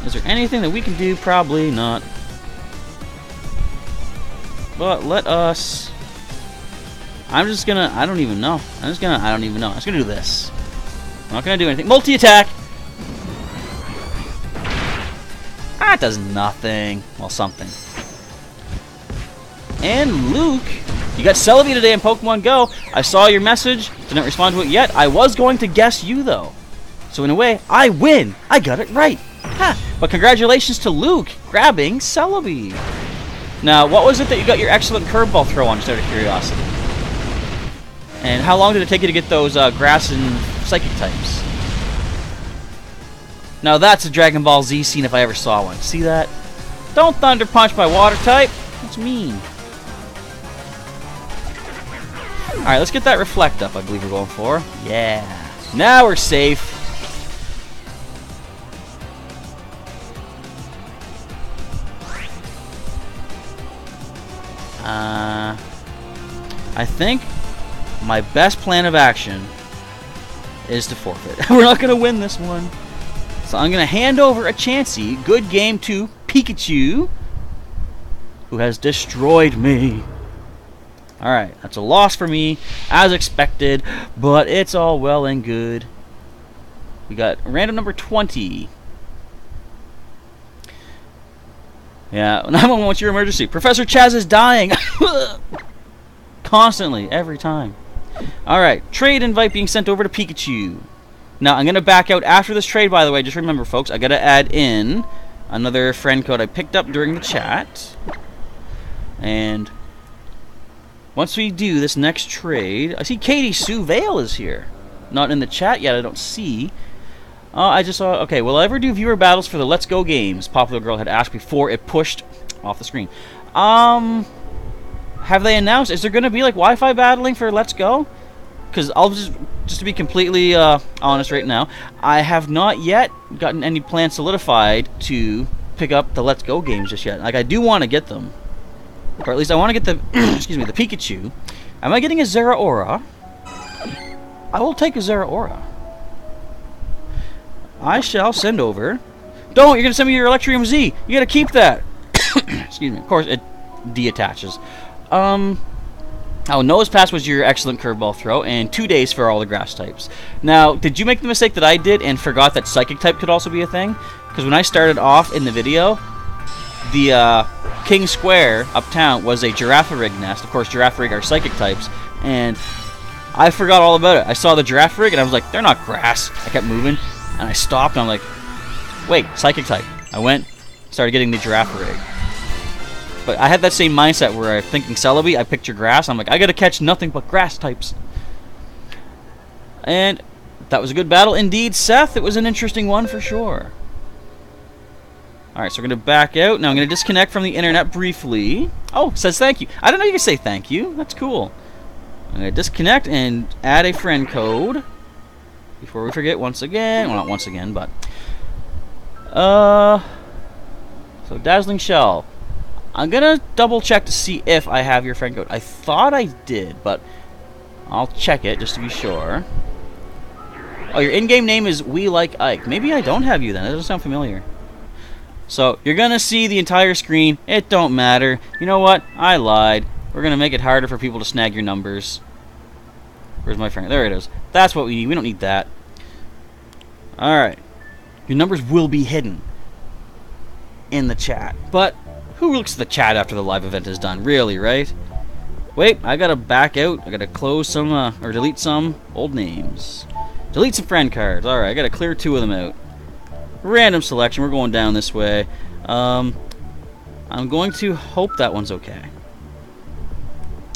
S1: Is there anything that we can do? Probably not. But let us... I'm just gonna... I don't even know. I don't even know. I'm just gonna do this. I'm not gonna do anything. Multi-attack! Ah, it does nothing. Well, something. And Luke, you got Celebi today in Pokemon Go. I saw your message. Didn't respond to it yet. I was going to guess you, though. So in a way, I win. I got it right. Ha! But congratulations to Luke grabbing Celebi. Now, what was it that you got your excellent curveball throw on, just out of curiosity? And how long did it take you to get those grass and psychic types? Now that's a Dragon Ball Z scene if I ever saw one. See that? Don't Thunder Punch my water type. That's mean. Alright, let's get that Reflect up, I believe we're going for. Yeah. Now we're safe. I think my best plan of action is to forfeit. We're not going to win this one. So I'm going to hand over a Chansey. Good game to Pikachu, who has destroyed me. Alright, that's a loss for me, as expected, but it's all well and good. We got random number 20. Yeah, 911, what's your emergency? Professor Chaz is dying! Constantly, every time. Alright, trade invite being sent over to Pikachu. Now, I'm going to back out after this trade, by the way. Just remember, folks, I got to add in another friend code I picked up during the chat. And once we do this next trade, I see Katie Sue Vale is here. Not in the chat yet, I don't see. I just saw, okay, will I ever do viewer battles for the Let's Go games? Popular Girl had asked before it pushed off the screen. Have they announced, is there going to be like Wi-Fi battling for Let's Go? Because I'll just to be completely honest right now, I have not yet gotten any plans solidified to pick up the Let's Go games just yet. Like, I do want to get them. Or at least I want to get the, excuse me, the Pikachu. Am I getting a Zeraora? I will take a Zeraora. I shall send over. Don't! You're going to send me your Electrium Z! You got to keep that! Excuse me. Of course, it deattaches. Oh, Noah's Pass was your excellent curveball throw, and 2 days for all the grass types. Now, did you make the mistake that I did and forgot that Psychic type could also be a thing? Because when I started off in the video, the King Square uptown was a Girafarig nest. Of course, Girafarig are Psychic types, and I forgot all about it. I saw the Girafarig, and I was like, they're not grass. I kept moving, and I stopped, and I'm like, wait, Psychic type. I went, started getting the Girafarig. But I had that same mindset where I'm thinking Celebi, I picture grass. I'm like, I gotta catch nothing but grass types. And that was a good battle indeed, Seth. It was an interesting one for sure. Alright, so we're gonna back out. Now I'm gonna disconnect from the internet briefly. Oh, says thank you. I don't know you can say thank you. That's cool. I'm gonna disconnect and add a friend code. Before we forget once again. Well, not once again, but... So, Dazzling Shell. I'm gonna double check to see if I have your friend code. I thought I did, but I'll check it just to be sure. Oh, your in-game name is We Like Ike. Maybe I don't have you then. That doesn't sound familiar. So, you're gonna see the entire screen. It don't matter. You know what? I lied. We're gonna make it harder for people to snag your numbers. Where's my friend? There it is. That's what we need. We don't need that. Alright. Your numbers will be hidden in the chat. But who looks at the chat after the live event is done? Really, right? Wait, I gotta back out. I gotta close some, or delete some old names. Delete some friend cards. Alright, I gotta clear 2 of them out. Random selection. We're going down this way. I'm going to hope that one's okay.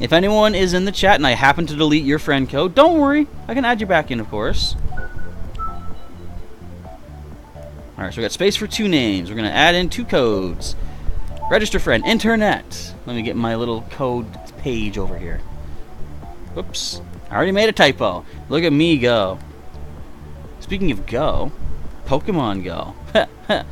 S1: If anyone is in the chat and I happen to delete your friend code, don't worry. I can add you back in, of course. Alright, so we got space for 2 names. We're gonna add in 2 codes. Register friend, internet. Let me get my little code page over here. Whoops. I already made a typo. Look at me go. Speaking of go, Pokemon Go. That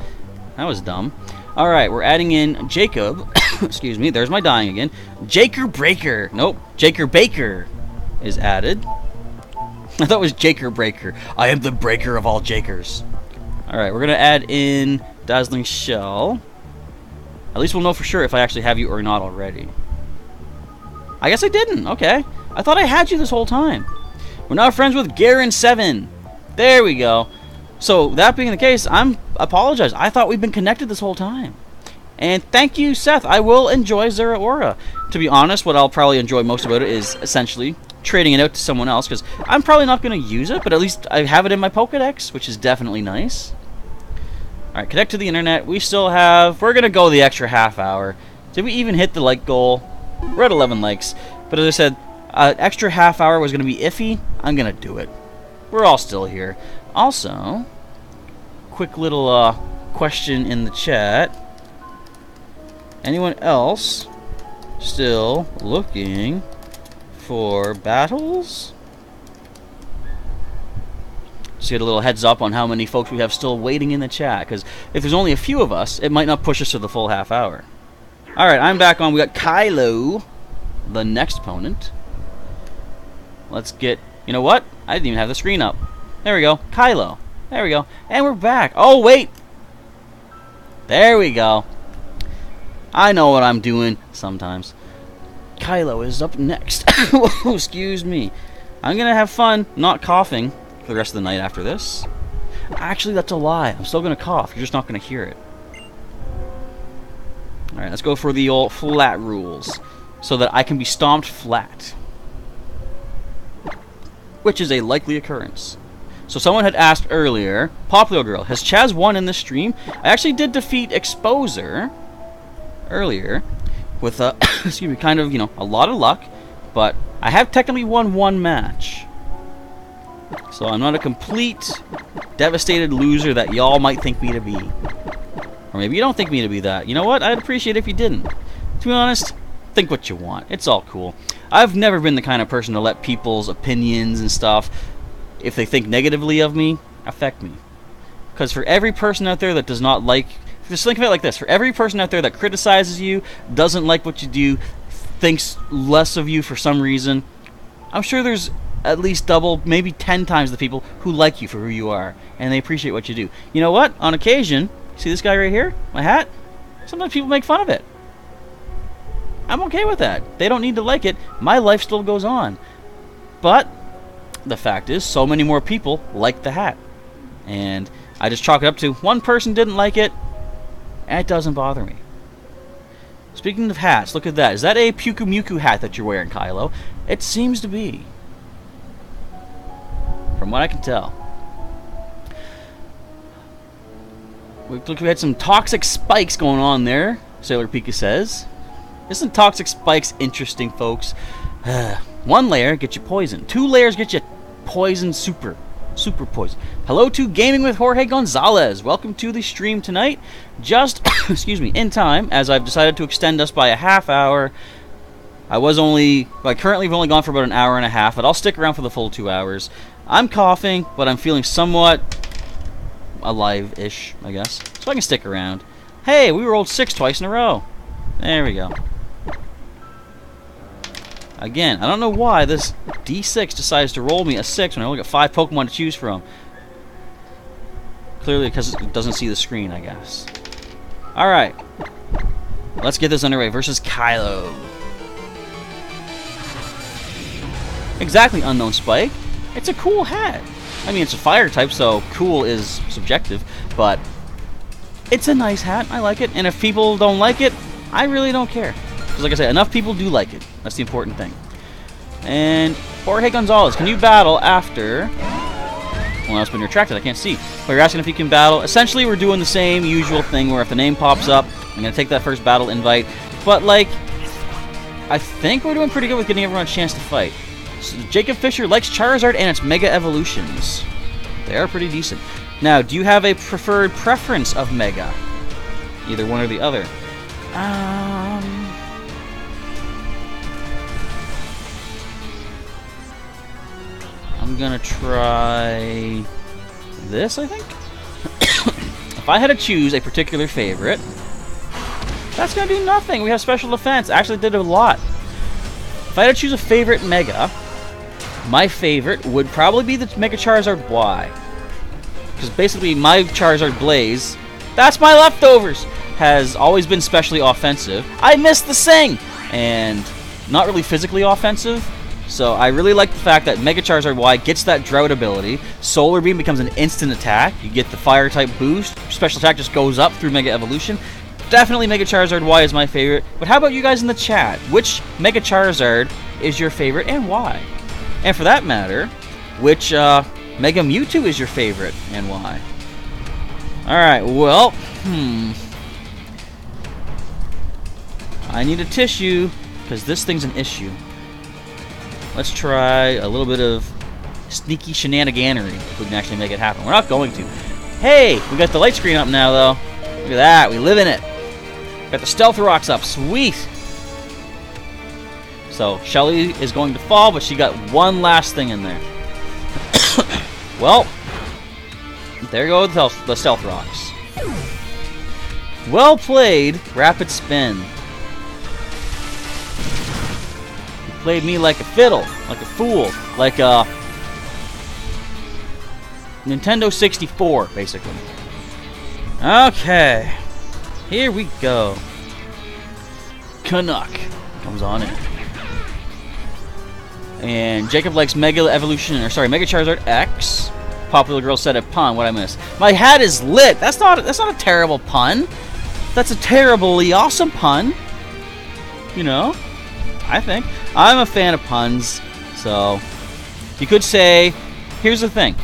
S1: was dumb. Alright, we're adding in Jacob. Excuse me, there's my dying again. Jaker Breaker. Nope, Jaker Baker is added. I thought it was Jaker Breaker. I am the breaker of all Jakers. Alright, we're going to add in Dazzling Shell. At least we'll know for sure if I actually have you or not already. I guess I didn't. Okay. I thought I had you this whole time. We're now friends with Garen7. There we go. So, that being the case, I apologize. I thought we've been connected this whole time. And thank you, Seth. I will enjoy Zeraora. To be honest, what I'll probably enjoy most about it is essentially trading it out to someone else, because I'm probably not going to use it, but at least I have it in my Pokedex, which is definitely nice. Alright, connect to the internet. We still have... We're going to go the extra half hour. Did we even hit the like goal? We're at 11 likes. But as I said, extra half hour was going to be iffy. I'm going to do it. We're all still here. Also, quick little question in the chat. Anyone else still looking for battles? Just get a little heads up on how many folks we have still waiting in the chat, because if there's only a few of us, it might not push us to the full half hour. Alright, I'm back on. We got Kylo, the next opponent. Let's get... You know what? I didn't even have the screen up. There we go. Kylo. There we go. And we're back. Oh, wait! There we go. I know what I'm doing sometimes. Kylo is up next. Whoa, excuse me. I'm gonna have fun not coughing for the rest of the night after this. Actually, that's a lie. I'm still gonna cough. You're just not gonna hear it. Alright, let's go for the old flat rules, so that I can be stomped flat. Which is a likely occurrence. So someone had asked earlier, Popular Girl, has Chaz won in this stream? I actually did defeat Exposer earlier with a, excuse me, kind of, you know, a lot of luck, but I have technically won one match. So I'm not a complete devastated loser that y'all might think me to be. Or maybe you don't think me to be that. You know what? I'd appreciate it if you didn't. To be honest, think what you want. It's all cool. I've never been the kind of person to let people's opinions and stuff, if they think negatively of me, affect me. Because for every person out there that does not like... Just think of it like this. For every person out there that criticizes you, doesn't like what you do, thinks less of you for some reason, I'm sure there's at least double, maybe 10 times the people who like you for who you are, and they appreciate what you do. You know what? On occasion, see this guy right here? My hat? Sometimes people make fun of it. I'm okay with that. They don't need to like it. My life still goes on. But the fact is, so many more people like the hat. And I just chalk it up to one person didn't like it, and it doesn't bother me. Speaking of hats, look at that. Is that a Puku Muku hat that you're wearing, Kylo? It seems to be. From what I can tell. We had some toxic spikes going on there, Sailor Pika says. Isn't toxic spikes interesting, folks? One layer gets you poison. 2 layers get you poison super poison. Hello to Gaming with Jorge Gonzalez. Welcome to the stream tonight. Just, excuse me, in time, as I've decided to extend us by a half hour. I currently have only gone for about an hour and a half, but I'll stick around for the full 2 hours. I'm coughing, but I'm feeling somewhat alive-ish, I guess. So I can stick around. Hey, we rolled 6 twice in a row. There we go. Again, I don't know why this D6 decides to roll me a 6 when I only got 5 Pokemon to choose from. Clearly because it doesn't see the screen, I guess. Alright. Let's get this underway versus Kylo. Exactly, Unknown Spike. It's a cool hat. I mean, it's a fire type, so cool is subjective, but it's a nice hat. I like it. And if people don't like it, I really don't care. Because like I said, enough people do like it. That's the important thing. And Jorge Gonzalez, can you battle after... Well, now it's been retracted. I can't see. But you're asking if you can battle. Essentially, we're doing the same usual thing where if the name pops up, I'm going to take that first battle invite. But, like, I think we're doing pretty good with getting everyone a chance to fight. So Jacob Fisher likes Charizard and its Mega Evolutions. They are pretty decent. Now, do you have a preferred preference of Mega? Either one or the other. I'm gonna try this, I think. If I had to choose a particular favorite, that's gonna do nothing. We have special defense. Actually, it did a lot. If I had to choose a favorite Mega, my favorite would probably be the Mega Charizard Y. Because basically, my Charizard Blaze, that's my leftovers, has always been specially offensive. I missed the Sing! And not really physically offensive. So I really like the fact that Mega Charizard Y gets that Drought ability. Solar Beam becomes an instant attack. You get the Fire type boost. Special attack just goes up through Mega Evolution. Definitely Mega Charizard Y is my favorite. But how about you guys in the chat? Which Mega Charizard is your favorite and why? And for that matter, which Mega Mewtwo is your favorite and why? Alright, well, I need a tissue because this thing's an issue. Let's try a little bit of sneaky shenaniganery if we can actually make it happen. We're not going to. Hey, we got the light screen up now, though. Look at that. We live in it. Got the Stealth Rocks up. Sweet. So, Shelly is going to fall, but she got one last thing in there. Well, there go the Stealth Rocks. Well played, Rapid Spin. Played me like a fiddle, like a fool, like a Nintendo 64, basically. Okay, here we go. Canuck comes on in. And Jacob likes Mega Evolution, or sorry, Mega Charizard X. Popular Girl said a pun. What I missed? My hat is lit. That's not a terrible pun. That's a terribly awesome pun. You know, I think I'm a fan of puns. So you could say, here's the thing: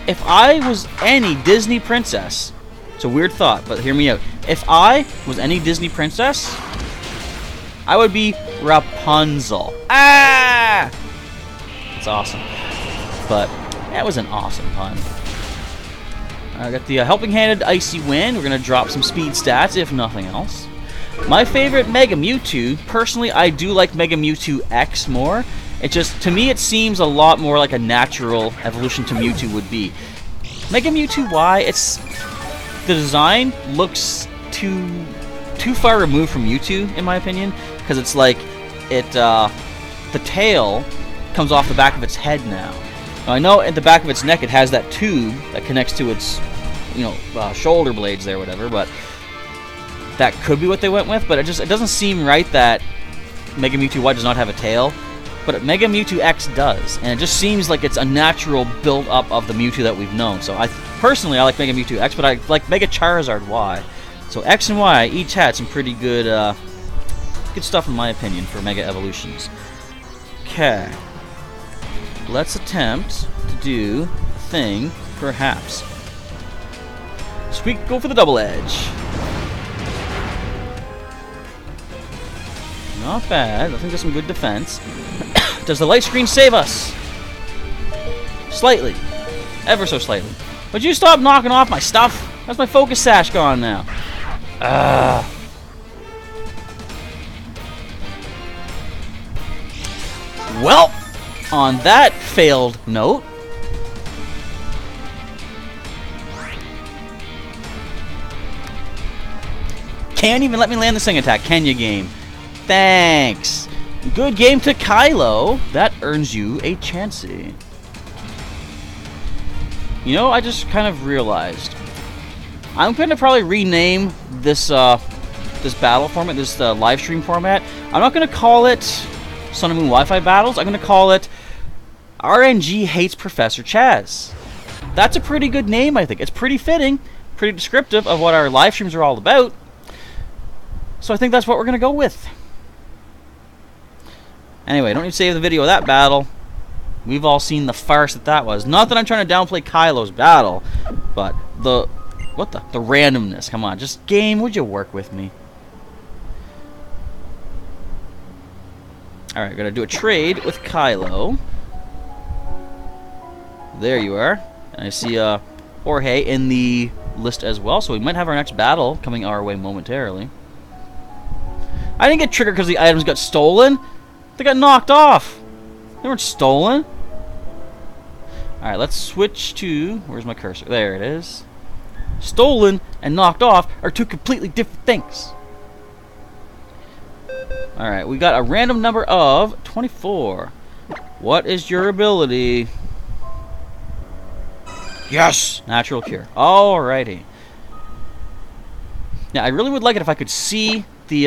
S1: if I was any Disney princess, it's a weird thought, but hear me out. If I was any Disney princess, I would be Rapunzel. Ah! That's awesome. But that was an awesome pun. I got the helping-handed Icy Wind. We're going to drop some speed stats, if nothing else. My favorite Mega Mewtwo, personally, I do like Mega Mewtwo X more. It just, to me, it seems a lot more like a natural evolution to Mewtwo would be. Mega Mewtwo Y, the design looks too far removed from Mewtwo, in my opinion, because it's like the tail comes off the back of its head now. Now, I know at the back of its neck it has that tube that connects to its, shoulder blades there, whatever. But that could be what they went with. But it doesn't seem right that Mega Mewtwo Y does not have a tail. But Mega Mewtwo X does, and it just seems like it's a natural build-up of the Mewtwo that we've known. So personally, I like Mega Mewtwo X, but I like Mega Charizard Y. So X and Y each had some pretty good stuff in my opinion for Mega Evolutions. Okay, let's attempt to do a thing, perhaps. So we go for the double edge. Not bad. I think there's some good defense. Does the light screen save us? Slightly. Ever so slightly. Would you stop knocking off my stuff? How's my focus sash gone now? Well, on that failed note, can't even let me land the Sing Attack, can you, game? Thanks. Good game to Kylo. That earns you a Chansey. You know, I just kind of realized I'm going to probably rename this this battle format, this live stream format. I'm not going to call it Sun and Moon Wi-Fi Battles. I'm going to call it RNG Hates Professor Chaz. That's a pretty good name, I think. It's pretty fitting, pretty descriptive of what our live streams are all about. So I think that's what we're going to go with. Anyway, don't need to save the video of that battle. We've all seen the farce that was. Not that I'm trying to downplay Kylo's battle, but the randomness. Come on, just game, would you work with me? Alright, gonna do a trade with Kylo. There you are. And I see Jorge in the list as well, so we might have our next battle coming our way momentarily. I didn't get triggered because the items got stolen. They got knocked off. They weren't stolen. Alright, let's switch to... Where's my cursor? There it is. Stolen and knocked off are two completely different things. Alright, we got a random number of 24. What is your ability? Yes! Natural Cure. Alrighty. Now, I really would like it if I could see the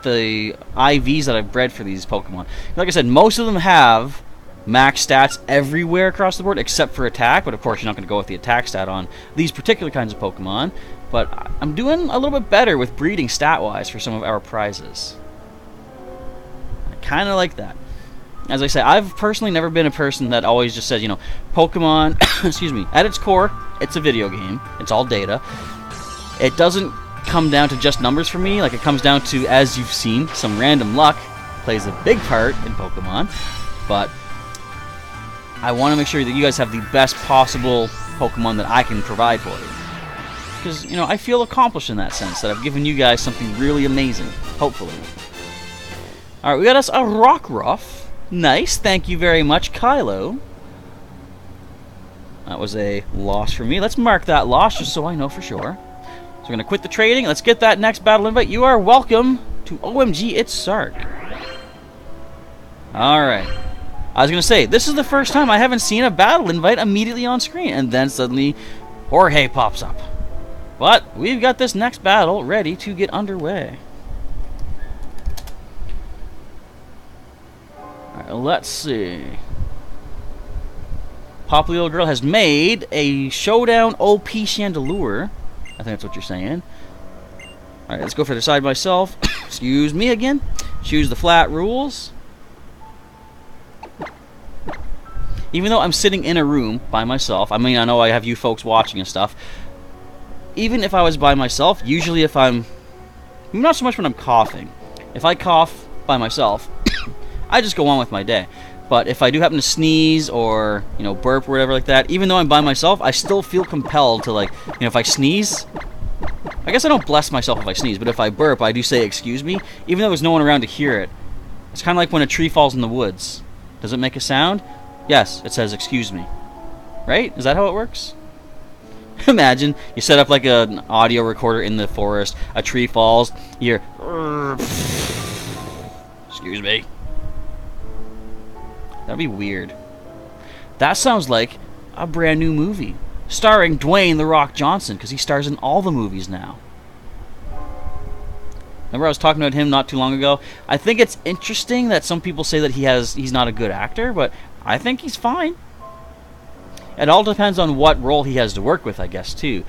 S1: IVs that I've bred for these Pokemon. Like I said, most of them have max stats everywhere across the board except for attack, but of course you're not going to go with the attack stat on these particular kinds of Pokemon. But I'm doing a little bit better with breeding stat-wise for some of our prizes. I kind of like that. As I say, I've personally never been a person that always just says, you know, Pokemon, excuse me, at its core, it's a video game. It's all data. It doesn't come down to just numbers for me. Like, it comes down to, as you've seen, some random luck plays a big part in Pokemon. But I want to make sure that you guys have the best possible Pokemon that I can provide for you. Because, you know, I feel accomplished in that sense, that I've given you guys something really amazing, hopefully. Alright, we got us a Rockruff. Nice, thank you very much, Kylo. That was a loss for me. Let's mark that loss just so I know for sure. So we're going to quit the trading. Let's get that next battle invite. You are welcome to OMG It's Sark. Alright. I was going to say, this is the first time I haven't seen a battle invite immediately on screen. And then suddenly, Jorge pops up. But we've got this next battle ready to get underway. Alright, let's see. Popular Little Girl has made a Showdown OP Chandelure. I think that's what you're saying. Alright, let's go for the side myself. Excuse me again. Choose the flat rules. Even though I'm sitting in a room by myself, I mean, I know I have you folks watching and stuff. Even if I was by myself, usually if I'm... Not so much when I'm coughing. If I cough by myself, I just go on with my day. But if I do happen to sneeze or, you know, burp or whatever like that, even though I'm by myself, I still feel compelled to, like, you know, if I sneeze... I guess I don't bless myself if I sneeze, but if I burp, I do say excuse me, even though there's no one around to hear it. It's kind of like when a tree falls in the woods. Does it make a sound? Yes, it says excuse me. Right? Is that how it works? Imagine you set up like an audio recorder in the forest, a tree falls, you hear... Excuse me. That'd be weird. That sounds like a brand new movie. Starring Dwayne "The Rock" Johnson, because he stars in all the movies now. Remember I was talking about him not too long ago? I think it's interesting that some people say that he's not a good actor, but I think he's fine. It all depends on what role he has to work with, I guess, too.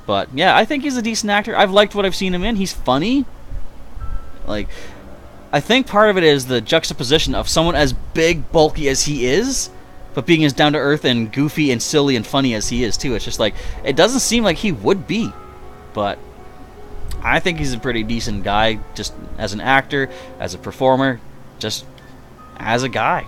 S1: But, yeah, I think he's a decent actor. I've liked what I've seen him in. He's funny. Like... I think part of it is the juxtaposition of someone as big, bulky as he is, but being as down-to-earth and goofy and silly and funny as he is, too. It's just like, it doesn't seem like he would be. But I think he's a pretty decent guy, just as an actor, as a performer, just as a guy.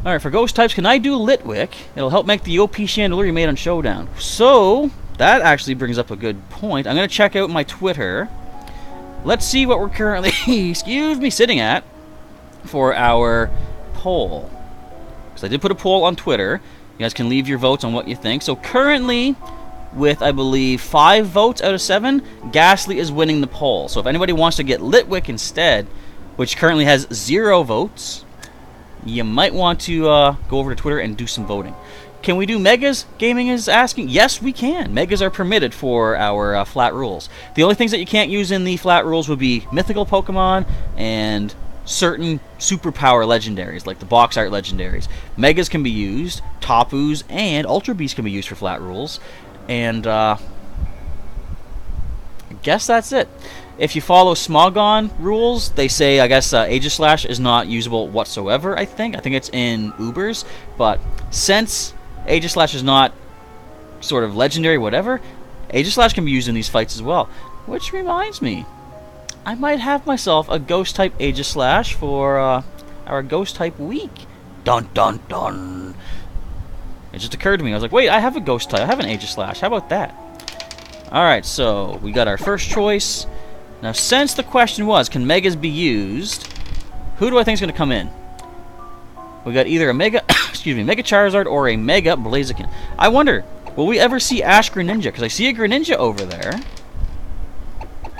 S1: Alright, for ghost types, can I do Litwick? It'll help make the OP Chandelure you made on Showdown. So, that actually brings up a good point. I'm going to check out my Twitter. Let's see what we're currently, excuse me, sitting at for our poll. Because I did put a poll on Twitter. You guys can leave your votes on what you think. So currently, with, I believe, 5 votes out of 7, Ghastly is winning the poll. So if anybody wants to get Litwick instead, which currently has 0 votes, you might want to go over to Twitter and do some voting. Can we do Megas? Gaming is asking. Yes, we can. Megas are permitted for our flat rules. The only things that you can't use in the flat rules would be mythical Pokemon and certain superpower legendaries, like the box art legendaries. Megas can be used, Tapus and Ultra Beasts can be used for flat rules, and I guess that's it. If you follow Smogon rules, they say, I guess, Aegislash is not usable whatsoever, I think. I think it's in Ubers, but since Aegislash is not sort of legendary, whatever, Aegislash can be used in these fights as well. Which reminds me, I might have myself a Ghost-type Aegislash for our Ghost-type week. Dun dun dun! It just occurred to me, I was like, wait, I have a Ghost-type, I have an Aegislash, how about that? Alright, so we got our first choice. Now, since the question was, can Megas be used, who do I think is going to come in? We got either a Mega, excuse me, Mega Charizard or a Mega Blaziken. I wonder, will we ever see Ash Greninja? Because I see a Greninja over there.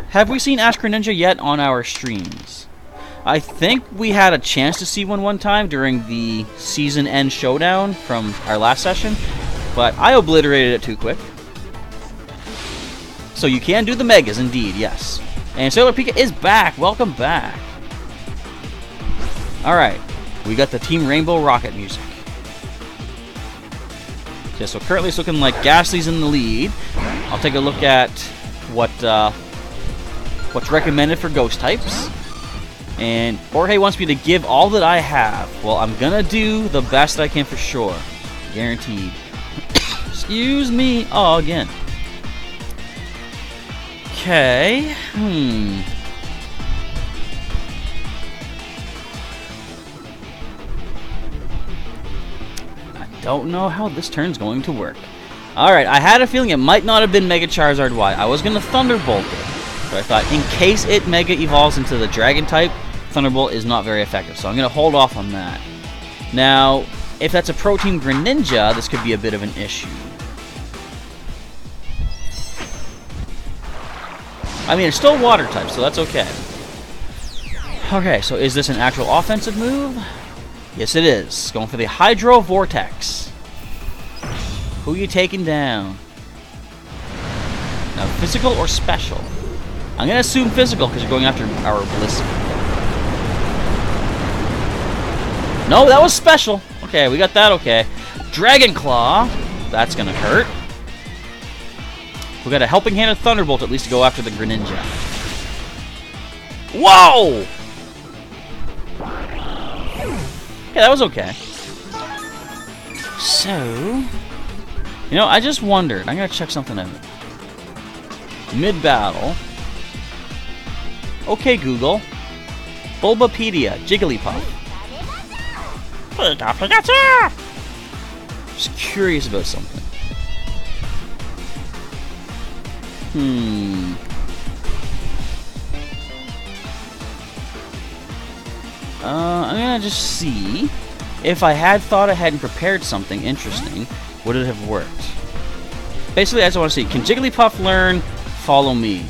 S1: Have we seen Ash Greninja yet on our streams? I think we had a chance to see one time during the season end showdown from our last session, but I obliterated it too quick. So you can do the Megas, indeed, yes. And Sailor Pika is back. Welcome back. Alright. We got the Team Rainbow Rocket music. Yeah, so currently it's looking like Ghastly's in the lead. I'll take a look at what's recommended for ghost types. And Jorge wants me to give all that I have. Well, I'm gonna do the best I can for sure. Guaranteed. Excuse me. Oh, again. Okay. Don't know how this turn's going to work. Alright, I had a feeling it might not have been Mega Charizard Y. I was going to Thunderbolt it. But I thought, in case it Mega evolves into the Dragon type, Thunderbolt is not very effective. So I'm going to hold off on that. Now, if that's a Pro-Team Greninja, this could be a bit of an issue. I mean, it's still Water type, so that's okay. Okay, so is this an actual offensive move? Yes, it is. Going for the Hydro Vortex. Who are you taking down? Now, physical or special? I'm going to assume physical because you're going after our Blissey. No, that was special. Okay, we got that okay. Dragon Claw. That's gonna hurt. We got a Helping Hand of Thunderbolt at least to go after the Greninja. Whoa! Okay, that was okay. So, you know, I just wondered. I'm gonna check something out. Mid-battle. Okay, Google. Bulbapedia, Jigglypuff. Just curious about something. I'm gonna just see if I had thought ahead and prepared something interesting, would it have worked? Basically, I just want to see, can Jigglypuff learn Follow Me?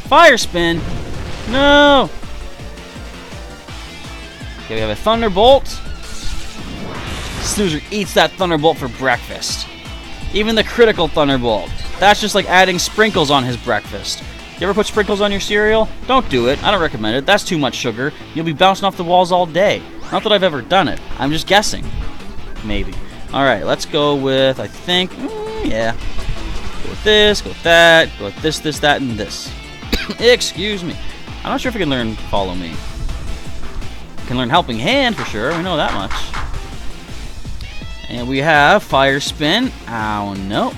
S1: Fire Spin? No! Okay, we have a Thunderbolt. Snoozer eats that Thunderbolt for breakfast. Even the critical Thunderbolt. That's just like adding sprinkles on his breakfast. You ever put sprinkles on your cereal? Don't do it. I don't recommend it. That's too much sugar. You'll be bouncing off the walls all day. Not that I've ever done it. I'm just guessing. Maybe. Alright, let's go with, I think, yeah. Go with this, go with that, go with this, that, and this. Excuse me. I'm not sure if I can learn Follow Me. I can learn Helping Hand for sure. We know that much. And we have Fire Spin. Ow, no.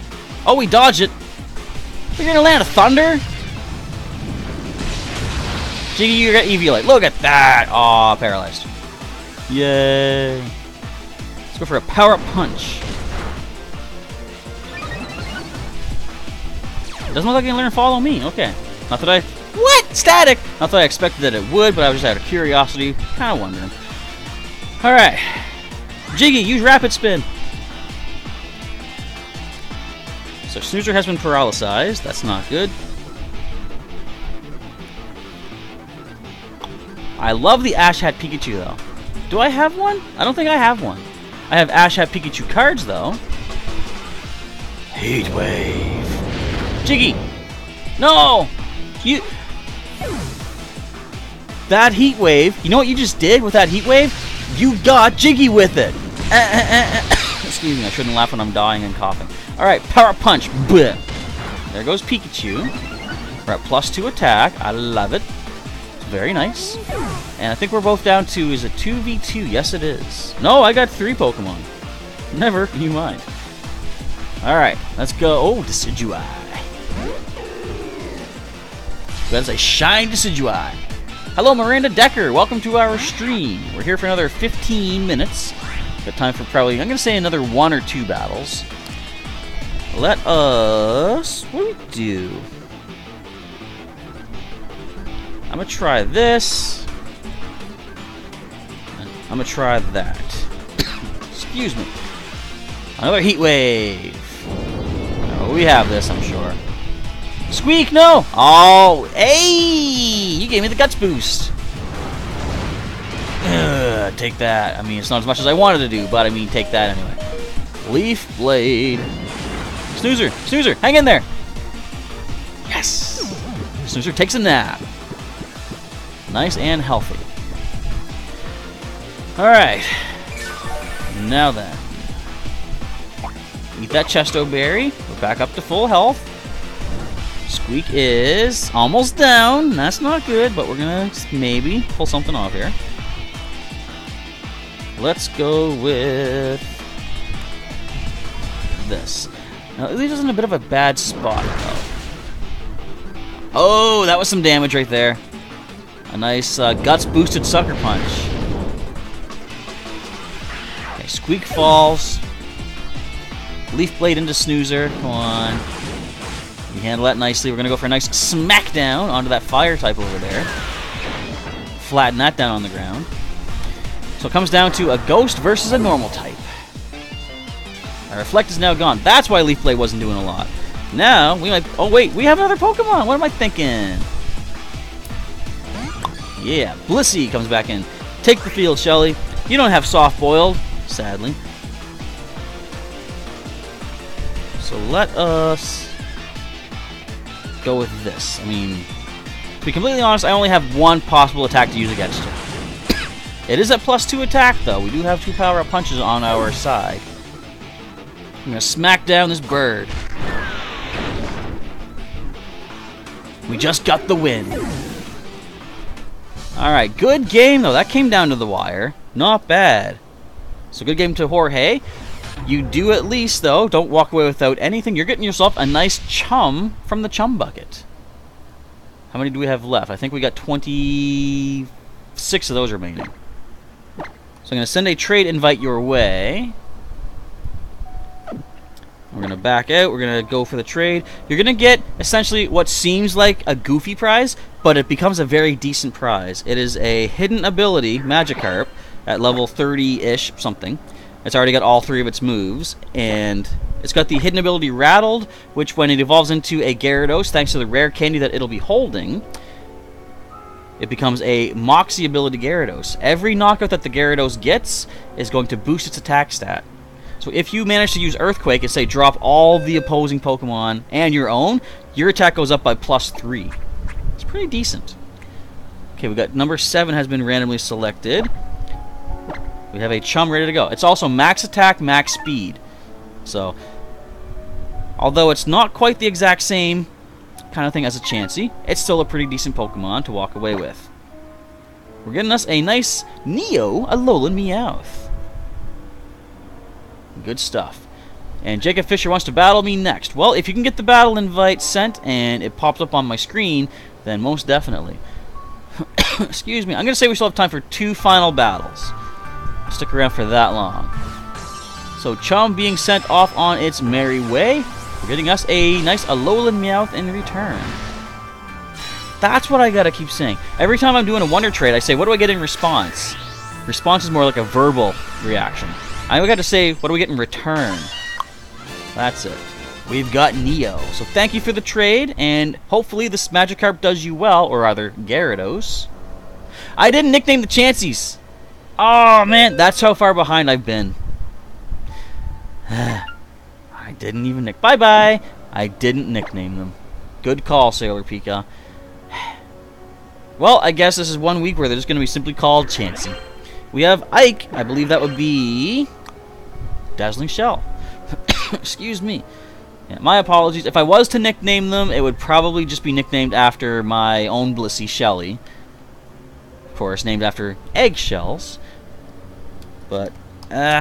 S1: Oh, we dodge it. We're gonna land a Thunder? Jiggy, you got EV Light. Look at that. Aw, paralyzed. Yay. Let's go for a Power-Up Punch. It doesn't look like you can learn Follow Me. Okay. Not that I... What? Static! Not that I expected that it would, but I was just out of curiosity. Kind of wondering. Alright. Jiggy, use Rapid Spin. So Snoozer has been paralyzed. That's not good. I love the Ash Hat Pikachu, though. Do I have one? I don't think I have one. I have Ash Hat Pikachu cards, though. Heat Wave. Jiggy! No! You... That Heat Wave, you know what you just did with that Heat Wave? You got Jiggy with it! Excuse me, I shouldn't laugh when I'm dying and coughing. Alright, Power Punch. Bleh. There goes Pikachu. We're at +2 attack. I love it. It's very nice. And I think we're both down to, is it 2v2? Yes, it is. No, I got 3 Pokemon. Never you mind. Alright, let's go. Oh, Decidueye. That's a Shine Decidueye. Hello, Miranda Decker. Welcome to our stream. We're here for another 15 minutes. Got time for probably, I'm going to say another 1 or 2 battles. Let us... What do we do? I'm going to try this. I'm going to try that. Excuse me. Another Heat Wave. Oh, we have this, I'm sure. Squeak, no! Oh, hey! You gave me the Guts Boost. Take that. I mean, it's not as much as I wanted to do, but I mean, take that anyway. Leaf Blade. Snoozer! Snoozer! Hang in there! Yes! Snoozer takes a nap. Nice and healthy. Alright. Now then. Eat that Chesto Berry. We're back up to full health. Squeak is almost down. That's not good, but we're gonna maybe pull something off here. Let's go with this. Now, it leaves us in a bit of a bad spot, though. Oh, that was some damage right there. A nice Guts boosted Sucker Punch. Okay, Squeak falls. Leaf Blade into Snoozer. Come on. You handle that nicely. We're going to go for a nice smackdown onto that fire type over there. Flatten that down on the ground. So it comes down to a ghost versus a normal type. Our Reflect is now gone. That's why Leaf Blade wasn't doing a lot. Now, we might... Oh, wait. We have another Pokemon. What am I thinking? Yeah. Blissey comes back in. Take the field, Shelly. You don't have Soft-Boiled, sadly. So let us go with this. I mean, to be completely honest, I only have one possible attack to use against her. It is at +2 attack, though. We do have 2 power-up punches on our side. I'm going to smack down this bird. We just got the win. Alright, good game, though. That came down to the wire. Not bad. So good game to Jorge. You do at least, though, don't walk away without anything. You're getting yourself a nice chum from the chum bucket. How many do we have left? I think we got 26 of those remaining. So I'm going to send a trade invite your way. We're going to back out. We're going to go for the trade. You're going to get essentially what seems like a goofy prize, but it becomes a very decent prize. It is a hidden ability, Magikarp, at level 30-ish something. It's already got all 3 of its moves, and it's got the hidden ability Rattled, which when it evolves into a Gyarados, thanks to the rare candy that it'll be holding, it becomes a Moxie ability Gyarados. Every knockout that the Gyarados gets is going to boost its attack stat. So if you manage to use Earthquake and say drop all the opposing Pokemon and your own, your attack goes up by +3. It's pretty decent. Okay, we got number 7 has been randomly selected. We have a chum ready to go. It's also max attack, max speed. So, although it's not quite the exact same kind of thing as a Chansey, it's still a pretty decent Pokemon to walk away with. We're getting us a nice Neo Alolan Meowth. Good stuff. And Jacob Fisher wants to battle me next. Well, if you can get the battle invite sent and it pops up on my screen, then most definitely. Excuse me. I'm going to say we still have time for 2 final battles. Stick around for that long. So Chum being sent off on its merry way. We're getting us a nice Alolan Meowth in return. That's what I gotta keep saying. Every time I'm doing a Wonder Trade, I say, what do I get in response? Response is more like a verbal reaction. I got to say, what do we get in return? That's it. We've got Neo. So thank you for the trade, and hopefully this Magikarp does you well, or rather, Gyarados. I didn't nickname the Chanseys. Oh, man, that's how far behind I've been. I didn't even Bye-bye. I didn't nickname them. Good call, Sailor Pika. Well, I guess this is one week where they're just going to be simply called Chansey. We have Ike. I believe that would be Dazzling Shell. Excuse me. Yeah, my apologies. If I was to nickname them, it would probably just be nicknamed after my own Blissey Shelly. Of course, named after eggshells. But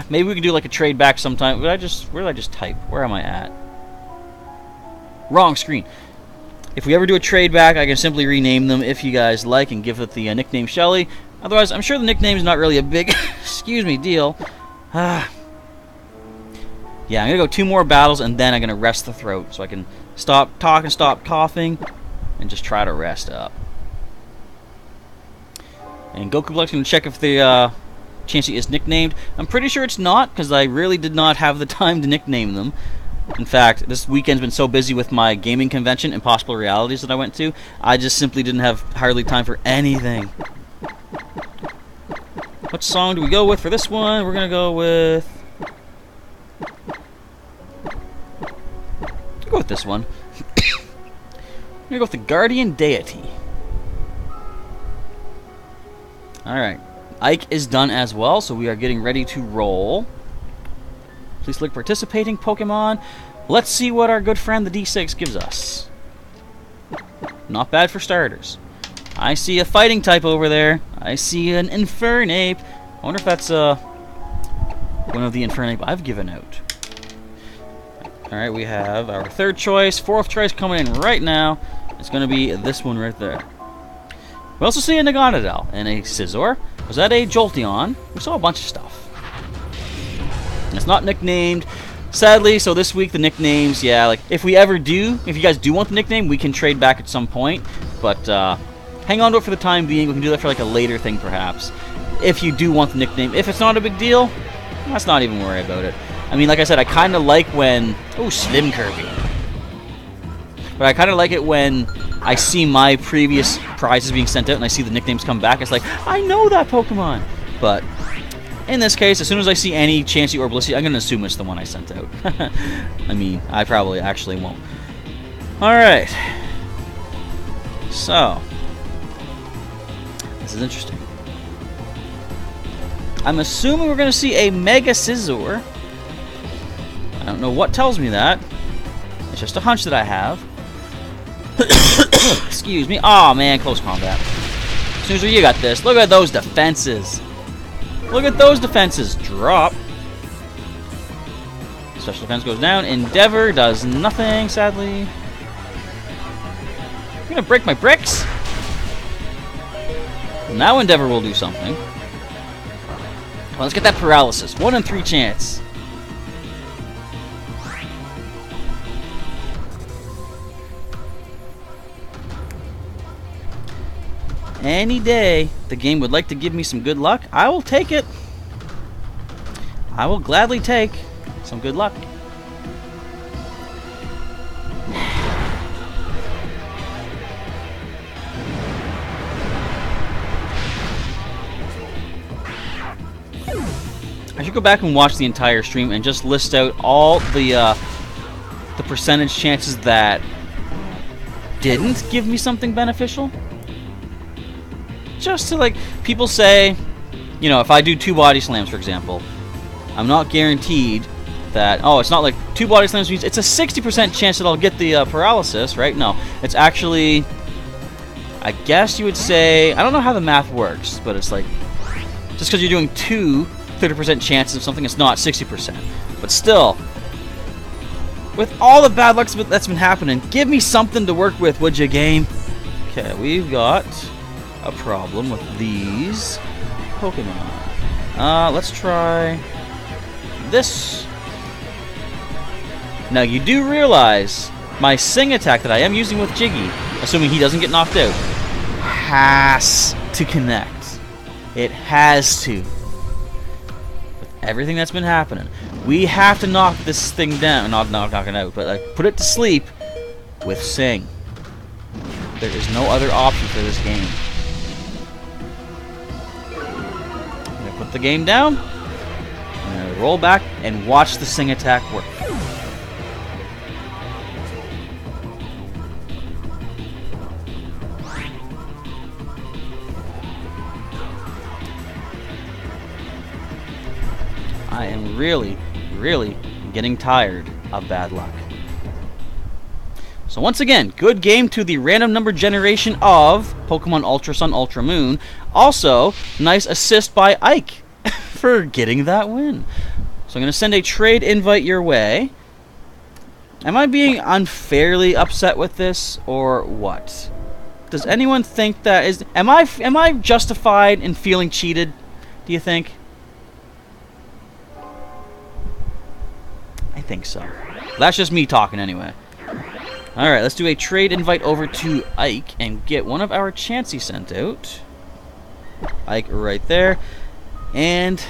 S1: maybe we can do like a trade back sometime. Where did I just type? Where am I at? Wrong screen. If we ever do a trade back, I can simply rename them if you guys like and give it the nickname Shelly. Otherwise, I'm sure the nickname is not really a big excuse me deal. Yeah, I'm gonna go 2 more battles and then I'm gonna rest the throat so I can stop talking, stop coughing, and just try to rest up. And Goku Black's gonna check if the Chansey is nicknamed. I'm pretty sure it's not, because I really did not have the time to nickname them. In fact, this weekend's been so busy with my gaming convention, Impossible Realities, that I went to, I just simply didn't have hardly time for anything. What song do we go with for this one? We're gonna go with... I'll go with this one. I'm gonna go with the Guardian Deity. Alright. Ike is done as well, so we are getting ready to roll. Please select participating Pokemon. Let's see what our good friend the D6 gives us. Not bad for starters. I see a fighting type over there. I see an Infernape. I wonder if that's one of the Infernape I've given out. Alright, we have our 3rd choice. 4th choice coming in right now. It's going to be this one right there. We also see a Naganadel and a Scizor. Was that a Jolteon? We saw a bunch of stuff. It's not nicknamed, sadly, so this week the nicknames, yeah, like, if you guys do want the nickname, we can trade back at some point, but, hang on to it for the time being. We can do that for, like, a later thing, perhaps, if you do want the nickname. If it's not a big deal, let's not even worry about it. I mean, like I said, I kind of like when... Oh, Slim Kirby. But I kind of like it when I see my previous prizes being sent out and I see the nicknames come back. It's like, I know that Pokemon! But... in this case, as soon as I see any Chansey or Blissey, I'm going to assume it's the one I sent out. I mean, I probably actually won't. Alright. So. This is interesting. I'm assuming we're going to see a Mega Scizor. I don't know what tells me that. It's just a hunch that I have. Excuse me. Oh man, close combat. Snoozer, you got this. Look at those defenses. Look at those defenses. Drop. Special defense goes down. Endeavor does nothing, sadly. I'm gonna break my bricks. Now Endeavor will do something. Well, let's get that paralysis. 1 in 3 chance. Any day the game would like to give me some good luck, I will take it. I will gladly take some good luck. I should go back and watch the entire stream and just list out all the percentage chances that didn't give me something beneficial. Just to, like, people say, you know, if I do 2 body slams, for example, I'm not guaranteed that, oh, it's not like 2 body slams means it's a 60% chance that I'll get the paralysis, right? No, it's actually, I guess you would say, I don't know how the math works, but it's like, just because you're doing 2 30% chances of something, it's not 60%. But still, with all the bad luck that's been happening, give me something to work with, would you, game? Okay, we've got a problem with these Pokemon. Let's try this. Now, you do realize my Sing attack that I am using with Jiggy, assuming he doesn't get knocked out, has to connect. It has to. With everything that's been happening, we have to knock this thing down. Not knock it out, but like put it to sleep with Sing. There is no other option for this game. I'm gonna put the game down. I'm gonna roll back and watch the Sing attack work. I am really, really getting tired of bad luck. So once again, good game to the random number generation of Pokemon Ultra Sun, Ultra Moon. Also, nice assist by Ike for getting that win. So I'm going to send a trade invite your way. Am I being unfairly upset with this, or what? Does anyone think that is... Am I justified in feeling cheated, do you think? I think so. That's just me talking anyway. Alright, let's do a trade invite over to Ike and get one of our Chansey sent out. Ike right there. And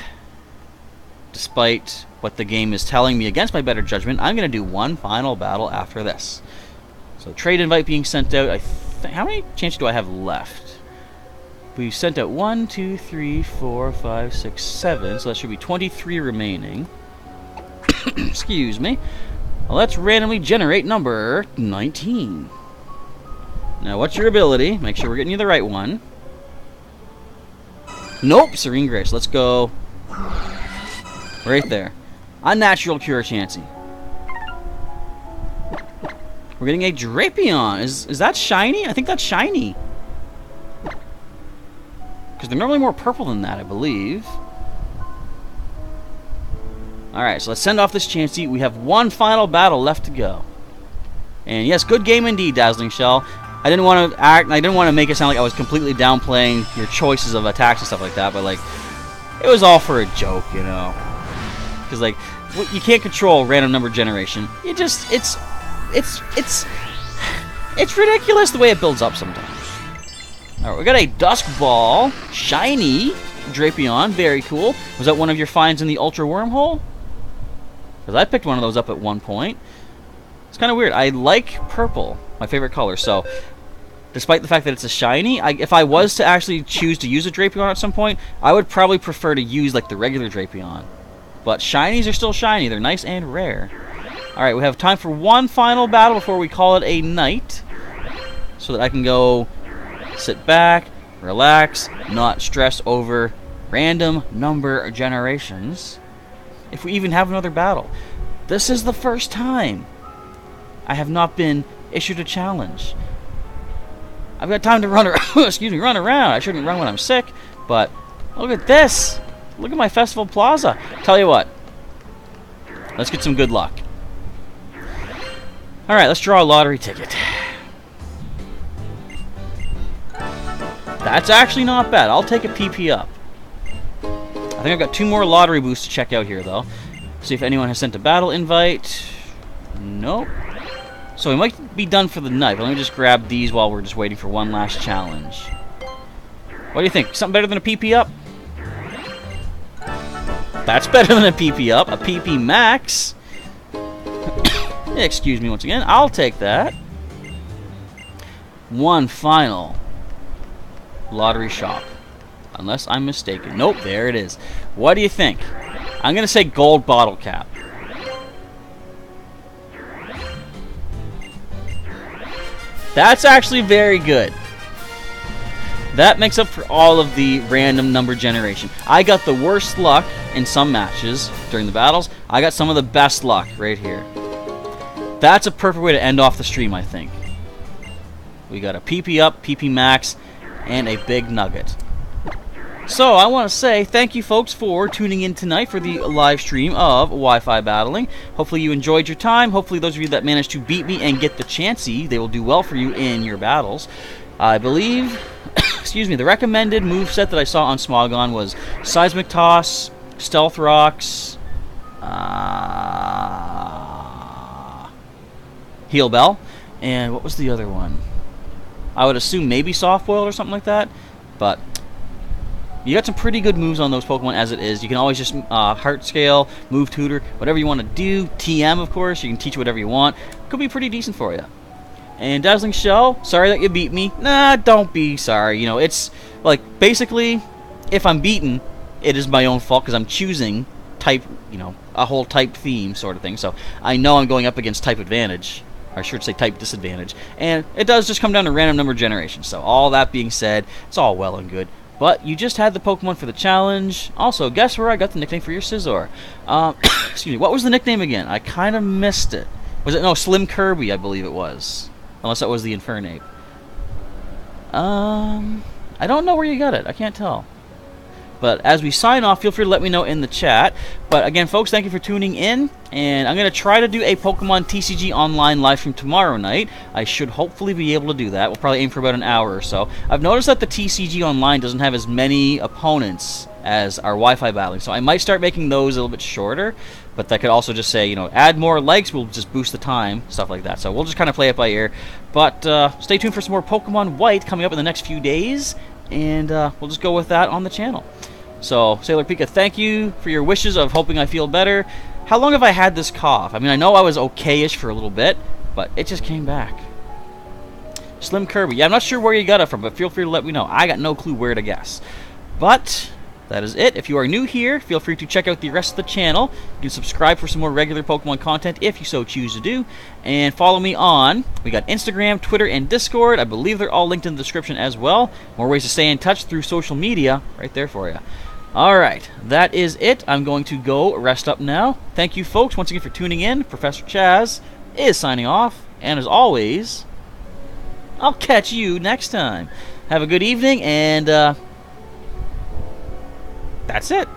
S1: despite what the game is telling me against my better judgment, I'm going to do one final battle after this. So trade invite being sent out. How many chances do I have left? We've sent out 1, 2, 3, 4, 5, 6, 7. So that should be 23 remaining. Excuse me. Well, let's randomly generate number 19. Now, what's your ability? Make sure we're getting you the right one. Nope, Serene Grace. Let's go right there. Unnatural Cure Chansey. We're getting a Drapion. Is that shiny? I think that's shiny. Because they're normally more purple than that, I believe. Alright, so let's send off this Chansey. We have one final battle left to go. And yes, good game indeed, Dazzling Shell. I didn't want to make it sound like I was completely downplaying your choices of attacks and stuff like that, but like, it was all for a joke, you know. Because like, you can't control random number generation. You just, it's ridiculous the way it builds up sometimes. Alright, we got a Dusk Ball, shiny Drapion, very cool. Was that one of your finds in the Ultra Wormhole? Because I picked one of those up at one point. It's kind of weird. I like purple, my favorite color, so despite the fact that it's a shiny, if I was to actually choose to use a Drapion at some point, I would probably prefer to use like the regular Drapion. But shinies are still shiny. They're nice and rare. Alright, we have time for one final battle before we call it a night, so that I can go sit back, relax, not stress over random number generations, if we even have another battle. This is the first time I have not been issued a challenge. I've got time to run around. Excuse me, run around. I shouldn't run when I'm sick, but look at this. Look at my festival plaza. Tell you what, let's get some good luck. All right, let's draw a lottery ticket. That's actually not bad. I'll take a PP up. I think I've got 2 more lottery booths to check out here, though. See if anyone has sent a battle invite. Nope. So we might be done for the night, but let me just grab these while we're just waiting for one last challenge. What do you think? Something better than a PP up? That's better than a PP up. A PP max. Excuse me once again. I'll take that. One final lottery shop. Unless I'm mistaken. Nope, there it is. What do you think? I'm going to say gold bottle cap. That's actually very good. That makes up for all of the random number generation. I got the worst luck in some matches during the battles. I got some of the best luck right here. That's a perfect way to end off the stream, I think. We got a PP up, PP max, and a big nugget. So I want to say thank you folks for tuning in tonight for the live stream of Wi-Fi battling. Hopefully you enjoyed your time. Hopefully those of you that managed to beat me and get the chancey, they will do well for you in your battles. I believe, excuse me, the recommended moveset that I saw on Smogon was Seismic Toss, Stealth Rocks, Heal Bell, and what was the other one? I would assume maybe Soft Boiled or something like that, but you got some pretty good moves on those Pokemon as it is. You can always just Heart Scale, Move Tutor, whatever you want to do. TM, of course, you can teach whatever you want. Could be pretty decent for you. And Dazzling Shell, sorry that you beat me. Nah, don't be sorry. You know, it's like basically, if I'm beaten, it is my own fault because I'm choosing type, you know, a whole type theme sort of thing. So I know I'm going up against type advantage. Or I should say type disadvantage. And it does just come down to random number generation. So all that being said, it's all well and good. But you just had the Pokemon for the challenge. Also, guess where I got the nickname for your Scizor? Excuse me, what was the nickname again? I kind of missed it. Was it, no, Slim Kirby, I believe it was. Unless that was the Infernape. I don't know where you got it. I can't tell. But as we sign off, feel free to let me know in the chat. But again, folks, thank you for tuning in. And I'm going to try to do a Pokemon TCG online live stream tomorrow night. I should hopefully be able to do that. We'll probably aim for about an hour or so. I've noticed that the TCG online doesn't have as many opponents as our Wi-Fi battling. So I might start making those a little bit shorter. But that could also just say, you know, add more likes, we'll just boost the time, stuff like that. So we'll just kind of play it by ear. But stay tuned for some more Pokemon White coming up in the next few days. And we'll just go with that on the channel. So, Sailor Pika, thank you for your wishes of hoping I feel better. How long have I had this cough? I mean, I know I was okay-ish for a little bit, but it just came back. Slim Kirby. Yeah, I'm not sure where you got it from, but feel free to let me know. I got no clue where to guess. But that is it. If you are new here, feel free to check out the rest of the channel. You can subscribe for some more regular Pokemon content if you so choose to do. And follow me on. We got Instagram, Twitter, and Discord. I believe they're all linked in the description as well. More ways to stay in touch through social media right there for you. Alright, that is it. I'm going to go rest up now. Thank you folks once again for tuning in. Professor Chaz is signing off. And as always, I'll catch you next time. Have a good evening, and that's it.